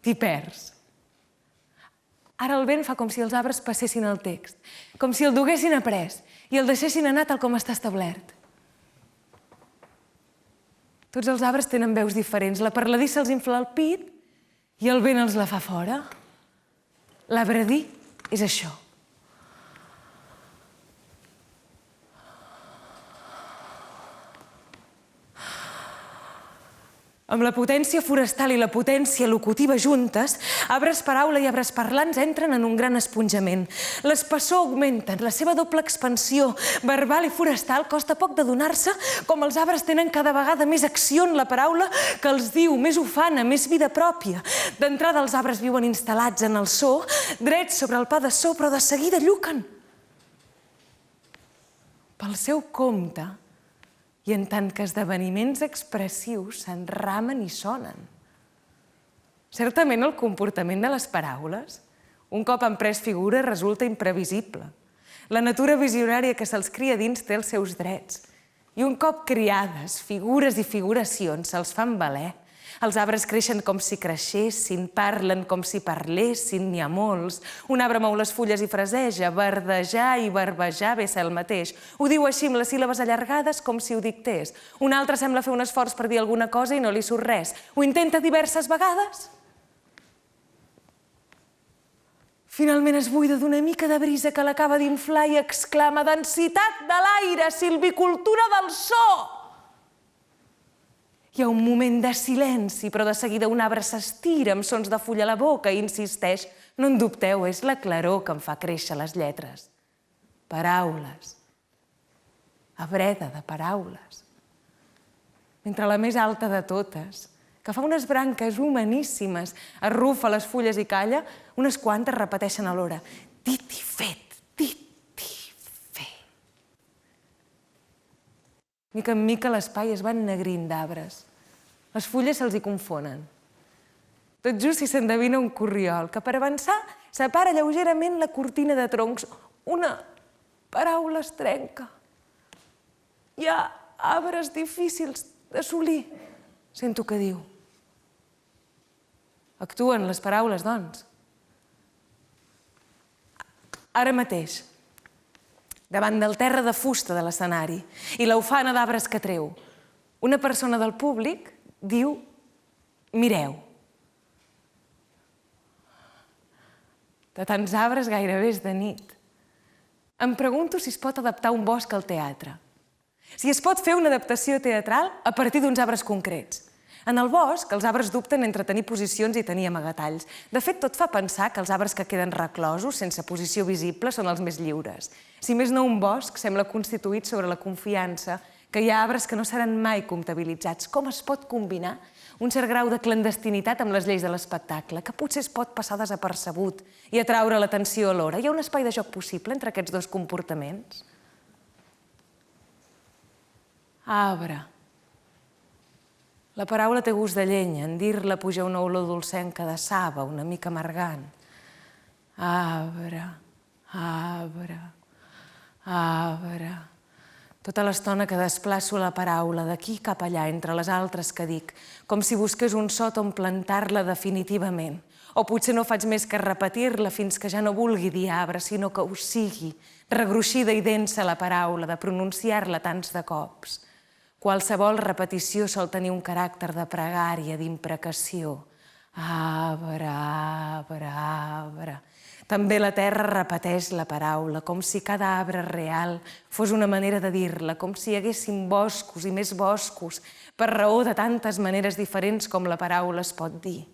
T'hi perds. Ara el vent fa com si els arbres passessin el text, com si el duguessin après i el deixessin anar tal com està establert. Tots els arbres tenen veus diferents. La parladissa els infla el pit i el vent els la fa fora. L'arbre dir és això. Amb la potència forestal i la potència locutiva juntes, arbres paraula i arbres parlants entren en un gran esponjament. L'espessor augmenta, la seva doble expansió verbal i forestal costa poc de donar-se, com els arbres tenen cada vegada més acció en la paraula que els diu, més ufana, més vida pròpia. D'entrada els arbres viuen instal·lats en el so, drets sobre el pa de so, però de seguida lluquen. Pel seu compte, i en tant que esdeveniments expressius s'enramen i sonen. Certament el comportament de les paraules, un cop han pres figura, resulta imprevisible. La natura visionària que se'ls cria dins té els seus drets. I un cop criades, figures i figuracions se'ls fan valer. Els arbres creixen com si creixessin, parlen com si parlessin, n'hi ha molts. Un arbre mou les fulles i fraseja, verdejar i barbejar ve a ser el mateix. Ho diu així amb les síl·labes allargades com si ho dictés. Un altre sembla fer un esforç per dir alguna cosa i no li surt res. Ho intenta diverses vegades. Finalment es buida d'una mica de brisa que l'acaba d'inflar i exclama: densitat de l'aire, silvicultura del so! Hi ha un moment de silenci, però de seguida un arbre s'estira amb sons de fulla a la boca i insisteix. No en dubteu, és la claror que em fa créixer les lletres. Paraules. Abreda de paraules. Mentre la més alta de totes, que fa unes branques humaníssimes, arrufa les fulles i calla, unes quantes repeteixen alhora. Dit i fet, dit i fet. Mica en mica l'espai es va ennegrint d'arbres. Les fulles se'ls hi confonen. Tot just si s'endevina un corriol, que per avançar separa lleugerament la cortina de troncs. Una paraula es trenca. Hi ha arbres difícils d'assolir, sento que diu. Actuen les paraules, doncs. Ara mateix, davant del terra de fusta de l'escenari i l'ufana d'arbres que treu, una persona del públic diu mireu. De tants arbres gairebé és de nit. Em pregunto si es pot adaptar un bosc al teatre. Si es pot fer una adaptació teatral a partir d'uns arbres concrets. En el bosc, els arbres dubten entre tenir posicions i tenir amagatalls. De fet, tot fa pensar que els arbres que queden reclosos, sense posició visible, són els més lliures. Si més no, un bosc sembla constituït sobre la confiança que hi ha arbres que no seran mai comptabilitzats. Com es pot combinar un cert grau de clandestinitat amb les lleis de l'espectacle, que potser es pot passar desapercebut i atraure l'atenció alhora? Hi ha un espai de joc possible entre aquests dos comportaments? Arbre. La paraula té gust de llenya, en dir-la puja una olor dolcenca de saba, una mica amargant. Arbre, arbre, arbre. Tota l'estona que desplaço la paraula d'aquí cap allà, entre les altres que dic, com si busqués un sot on plantar-la definitivament. O potser no faig més que repetir-la fins que ja no vulgui dir arbre, sinó que ho sigui, regruixida i densa la paraula, de pronunciar-la tants de cops. Qualsevol repetició sol tenir un caràcter de pregària, d'imprecació. Arbre, arbre, arbre. També la terra repeteix la paraula, com si cada arbre real fos una manera de dir-la, com si hi haguessin boscos i més boscos, per raó de tantes maneres diferents com la paraula es pot dir.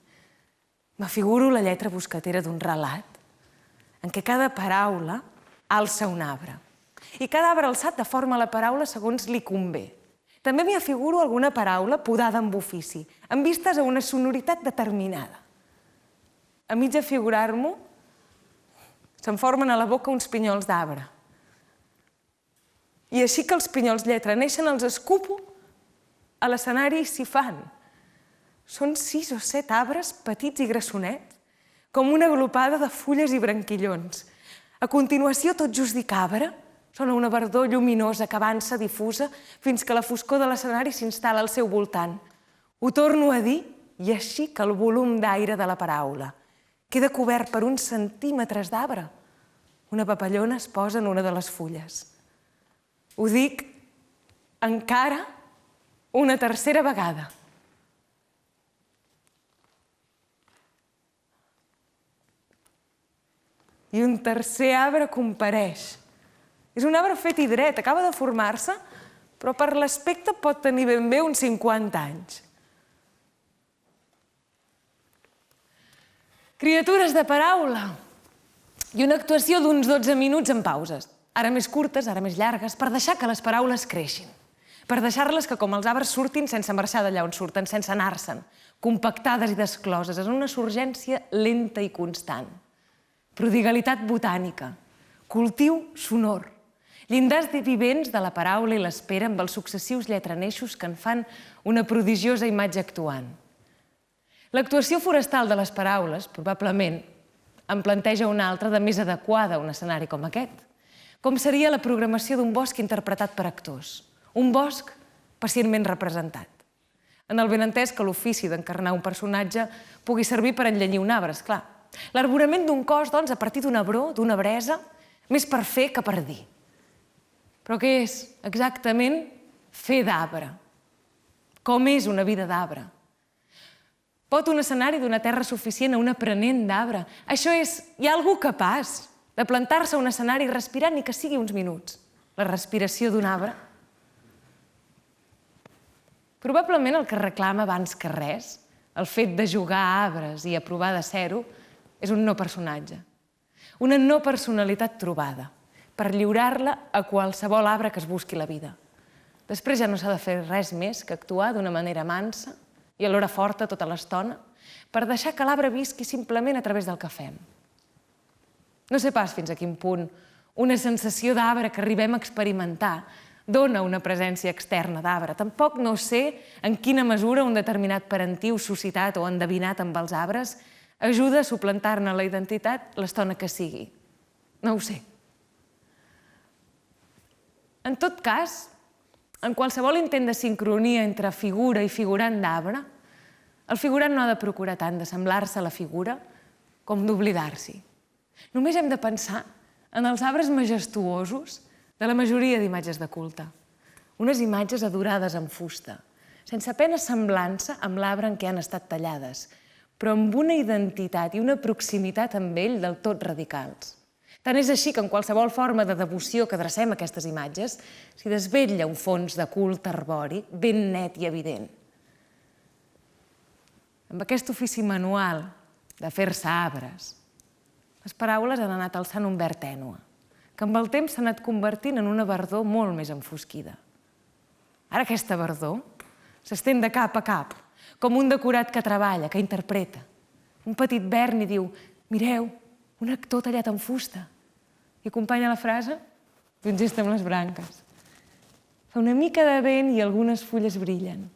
M'afiguro la lletra boscatera d'un relat, en què cada paraula alça un arbre. I cada arbre alçat deforma la paraula segons li convé. També m'hi afiguro alguna paraula podada amb ofici, amb vistes a una sonoritat determinada. A mig de figurar-m'ho, se'm formen a la boca uns pinyols d'arbre. I així que els pinyols lletra neixen, els escupo a l'escenari i s'hi fan. Són 6 o 7 arbres petits i grassonets, com una aglopada de fulles i branquillons. A continuació, tot just dic arbre, sona una verdor lluminosa que avança difusa fins que la foscor de l'escenari s'instal·la al seu voltant. Ho torno a dir i així que el volum d'aire de la paraula queda cobert per uns centímetres d'arbre. Una papallona es posa en una de les fulles. Ho dic encara una tercera vegada. I un tercer arbre compareix. És un arbre fet i dret, acaba de formar-se, però per l'aspecte pot tenir ben bé uns 50 anys. Criatures de paraula. I una actuació d'uns 12 minuts en pauses. Ara més curtes, ara més llargues, per deixar que les paraules creixin. Per deixar-les que com els arbres surtin sense marxar d'allà on surten, sense anar-se'n, compactades i descloses, en una surgència lenta i constant. Prodigalitat botànica, cultiu sonor, llindars vivents de la paraula i l'espera amb els successius lletraneixos que en fan una prodigiosa imatge actuant. L'actuació forestal de les paraules, probablement, em planteja una altra de més adequada a un escenari com aquest, com seria la programació d'un bosc interpretat per actors, un bosc pacientment representat. En el benentès que l'ofici d'encarnar un personatge pugui servir per enllenyir un arbre, esclar. L'arborament d'un cos, doncs, a partir d'un abró, d'una bresa, més per fer que per dir. Però què és exactament fer d'arbre? Com és una vida d'arbre? Pot un escenari d'una terra suficient a un aprenent d'arbre? Això és, hi ha algú capaç de plantar-se a un escenari i respirar ni que sigui uns minuts. La respiració d'un arbre. Probablement el que reclama abans que res, el fet de jugar a arbres i a provar de ser-ho, és un no personatge. Una no personalitat trobada, per lliurar-la a qualsevol arbre que es busqui la vida. Després ja no s'ha de fer res més que actuar d'una manera mansa i alhora forta tota l'estona per deixar que l'arbre visqui simplement a través del que fem. No sé pas fins a quin punt una sensació d'arbre que arribem a experimentar dona una presència externa d'arbre. Tampoc no sé en quina mesura un determinat parentiu suscitat o endevinat amb els arbres ajuda a suplantar-ne la identitat l'estona que sigui. No ho sé. En tot cas, en qualsevol intent de sincronia entre figura i figurant d'arbre, el figurant no ha de procurar tant de semblar-se a la figura com d'oblidar-s'hi. Només hem de pensar en els arbres majestuosos de la majoria d'imatges de culte. Unes imatges adorades en fusta, sense apenes semblança amb l'arbre en què han estat tallades, però amb una identitat i una proximitat amb ell del tot radicals. Tant és així que en qualsevol forma de devoció que adrecem a aquestes imatges s'hi desvetlla un fons de culte arbori ben net i evident. Amb aquest ofici manual de fer-se arbres, les paraules han anat alçant un verd tènue, que amb el temps s'ha anat convertint en una verdor molt més enfosquida. Ara aquesta verdor s'estén de cap a cap, com un decorat que treballa, que interpreta. Un petit vern i diu: mireu, un actor tallat en fusta. I acompanya la frase d'un gest amb les branques. Fa una mica de vent i algunes fulles brillen.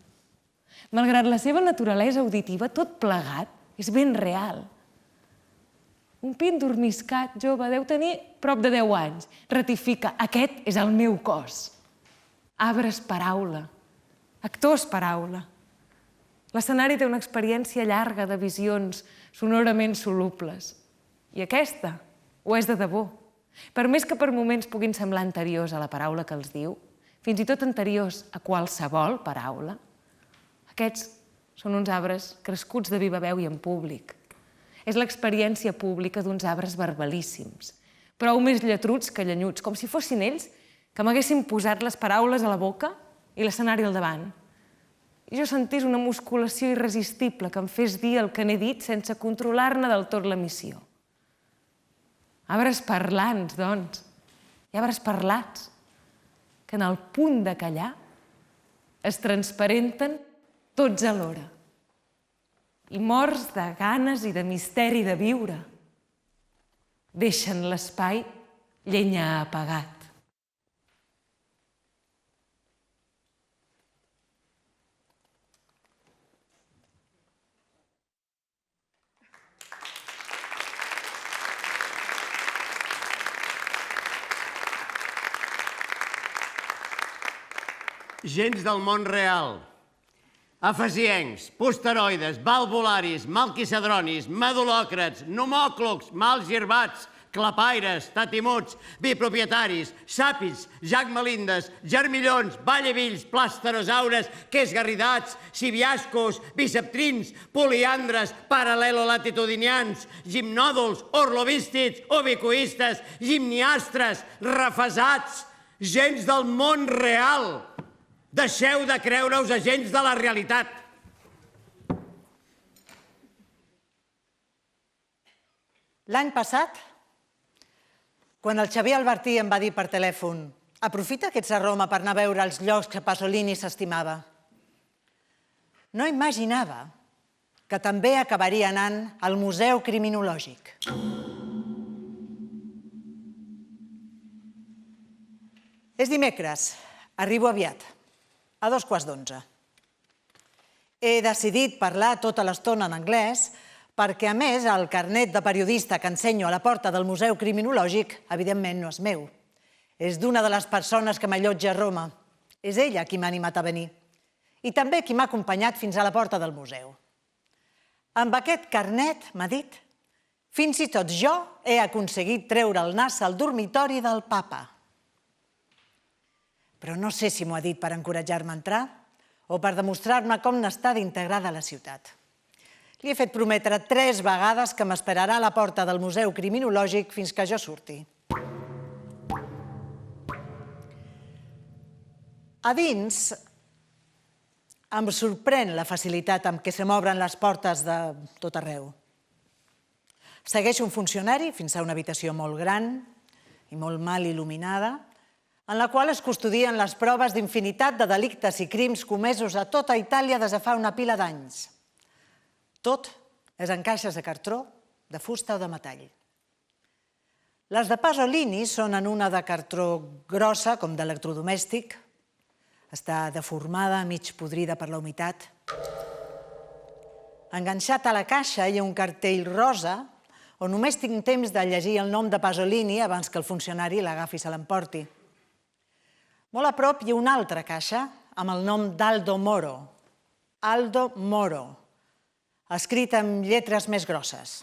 Malgrat la seva naturalesa auditiva, tot plegat és ben real. Un pin dormiscat jove deu tenir prop de 10 anys. Ratifica: aquest és el meu cos. Arbres paraula, actors paraula. L'escenari té una experiència llarga de visions sonorament solubles. I aquesta ho és de debò. Per més que per moments puguin semblar anteriors a la paraula que els diu, fins i tot anteriors a qualsevol paraula, aquests són uns arbres crescuts de viva veu i en públic. És l'experiència pública d'uns arbres verbalíssims, prou més lletruts que llenyuts, com si fossin ells que m'haguessin posat les paraules a la boca i l'escenari al davant. I jo sentís una musculació irresistible que em fes dir el que n'he dit sense controlar-ne del tot l'emissió. Arbres parlants, doncs, i arbres parlats, que en el punt de callar es transparenten tots alhora. I morts de ganes i de misteri de viure, deixen l'espai llenya apagat. Gens del món real. Efesiencs, posteroides, valvularis, malquicedronis, medulòcrats, nomòclocs, malgirbats, clapaires, tatimuts, bipropietaris, sàpids, jacmalindes, germillons, ballevills, plasterosaures, quesgarridats, sibiascos, biseptrins, poliandres, paral·lelolatitudinians, gimnòduls, orlovístids, ovicoistes, gimniastres, refesats, gens del món real. Deixeu de creure-us agents de la realitat. L'any passat, quan el Xavier Albertí em va dir per telèfon: aprofita que ets a Roma per anar a veure els llocs que Pasolini s'estimava, no imaginava que també acabaria anant al Museu Criminològic. És dimecres, arribo aviat, a 11:15. He decidit parlar tota l'estona en anglès perquè, a més, el carnet de periodista que ensenyo a la porta del Museu Criminològic, evidentment, no és meu. És d'una de les persones que m'allotja a Roma. És ella qui m'ha animat a venir. I també qui m'ha acompanyat fins a la porta del museu. Amb aquest carnet, m'ha dit, fins i tot jo he aconseguit treure el nas al dormitori del papa. Però no sé si m'ho ha dit per encoratjar-me a entrar o per demostrar-me com n'està d'integrada la ciutat. Li he fet prometre 3 vegades que m'esperarà a la porta del Museu Criminològic fins que jo surti. A dins em sorprèn la facilitat amb què se m'obren les portes de tot arreu. Segueixo un funcionari fins a una habitació molt gran i molt mal il·luminada, en la qual es custodien les proves d'infinitat de delictes i crims comesos a tota Itàlia des de fa una pila d'anys. Tot és en caixes de cartró, de fusta o de metall. Les de Pasolini són en una de cartró grossa, com d'electrodomèstic, Està deformada, mig podrida per la humitat. Enganxat a la caixa hi ha un cartell rosa on només tinc temps de llegir el nom de Pasolini abans que el funcionari l'agafi i se l'emporti. Molt a prop hi ha una altra caixa amb el nom d'Aldo Moro. Aldo Moro, escrit amb lletres més grosses.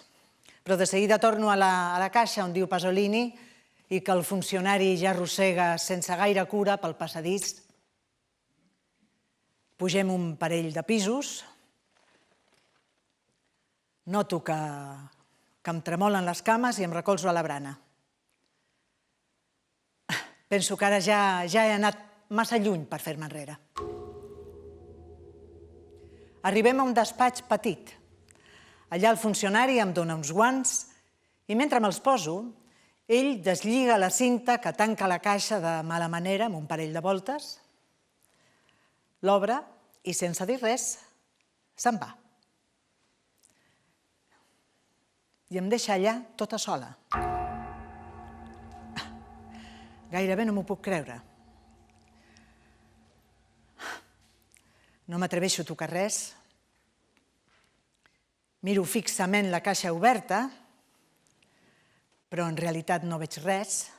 Però de seguida torno a la caixa on diu Pasolini i que el funcionari ja arrossega sense gaire cura pel passadís. Pugem un parell de pisos. Noto que em tremolen les cames i em recolzo a la brana. Penso que ara ja he anat massa lluny per fer-me enrere. Arribem a un despatx petit. Allà el funcionari em dona uns guants i mentre me'ls poso, ell deslliga la cinta que tanca la caixa de mala manera amb un parell de voltes, l'obre i, sense dir res, se'n va. I em deixa allà tota sola. Gairebé no m'ho puc creure. No m'atreveixo a tocar res. Miro fixament la caixa oberta, però en realitat no veig res,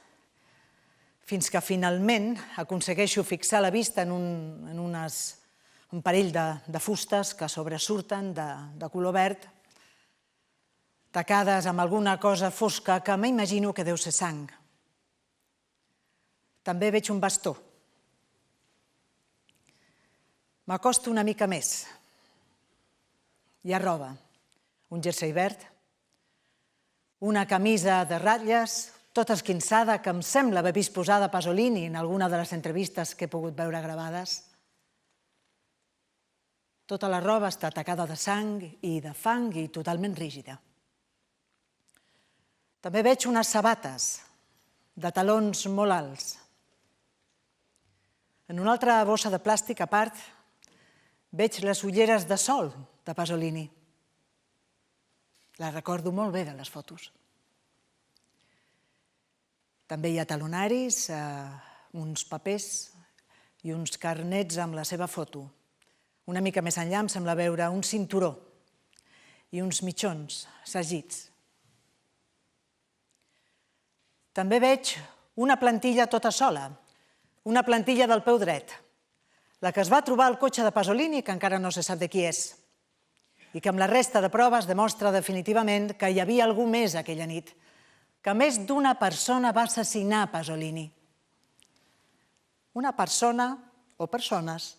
fins que finalment aconsegueixo fixar la vista en un parell de fustes que sobresurten de color verd, tacades amb alguna cosa fosca que m'imagino que deu ser sang. També veig un bastó. M'acosto una mica més. Hi ha roba, un jersei verd, una camisa de ratlles, tota esquinçada, que em sembla haver vist posada a Pasolini en alguna de les entrevistes que he pogut veure gravades. Tota la roba està tacada de sang i de fang i totalment rígida. També veig unes sabates de talons molt alts. En una altra bossa de plàstic a part veig les ulleres de sol de Pasolini. La recordo molt bé de les fotos. També hi ha talonaris, uns papers i uns carnets amb la seva foto. Una mica més enllà em sembla veure un cinturó i uns mitjons sagits. També veig una plantilla tota sola, una plantilla del peu dret, la que es va trobar al cotxe de Pasolini, que encara no se sap de qui és, i que amb la resta de proves demostra definitivament que hi havia algú més aquella nit, que més d'una persona va assassinar Pasolini. Una persona o persones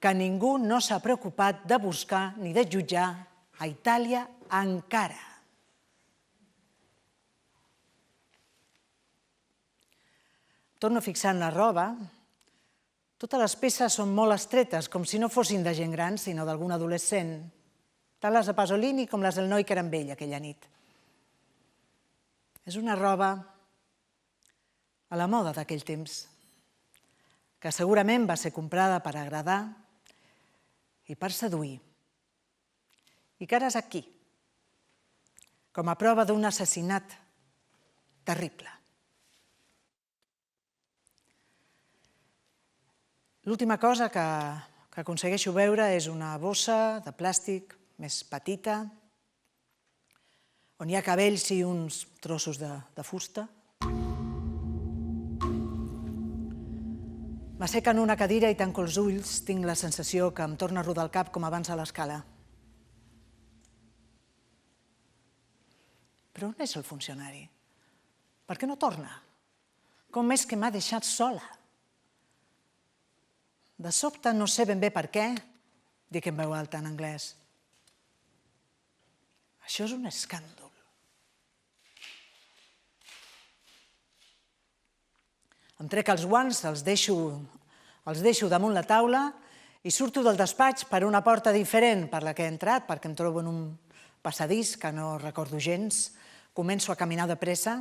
que ningú no s'ha preocupat de buscar ni de jutjar a Itàlia encara. Torno a fixar en la roba. Totes les peces són molt estretes, com si no fossin de gent gran, sinó d'algun adolescent. Tant les de Pasolini com les del noi que era amb ell aquella nit. És una roba a la moda d'aquell temps, que segurament va ser comprada per agradar i per seduir. I que ara és aquí, com a prova d'un assassinat terrible. L'última cosa que aconsegueixo veure és una bossa de plàstic més petita, on hi ha cabells i uns trossos de fusta. M'asseco en una cadira i tanco els ulls. Tinc la sensació que em torna a rodar el cap com abans a l'escala. Però on és el funcionari? Per què no torna? Com és que m'ha deixat sola? De sobte, no sé ben bé per què, dic en veu alta en anglès. Això és un escàndol. Em trec els guants, els deixo damunt la taula i surto del despatx per una porta diferent per la que he entrat, perquè em trobo en un passadís que no recordo gens. Començo a caminar de pressa.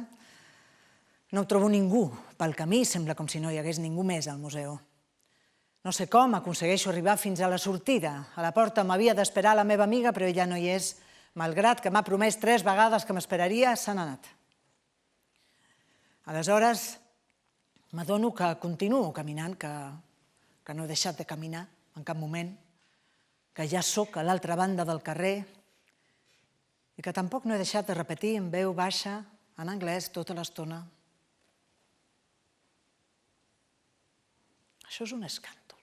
No trobo ningú pel camí, sembla com si no hi hagués ningú més al museu. No sé com aconsegueixo arribar fins a la sortida. A la porta m'havia d'esperar la meva amiga, però ella no hi és. Malgrat que m'ha promès 3 vegades que m'esperaria, se n'ha anat. Aleshores, m'adono que continuo caminant, que que no he deixat de caminar en cap moment, que ja sóc a l'altra banda del carrer i que tampoc no he deixat de repetir en veu baixa, en anglès, tota l'estona. Això és un escàndol.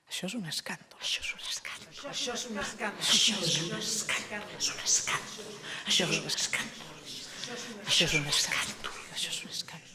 Això és un escàndol. Això és un escàndol. Això és un escàndol. Això és un escàndol. És un escàndol. Això és un escàndol. Això és un escàndol. Això és un escàndol.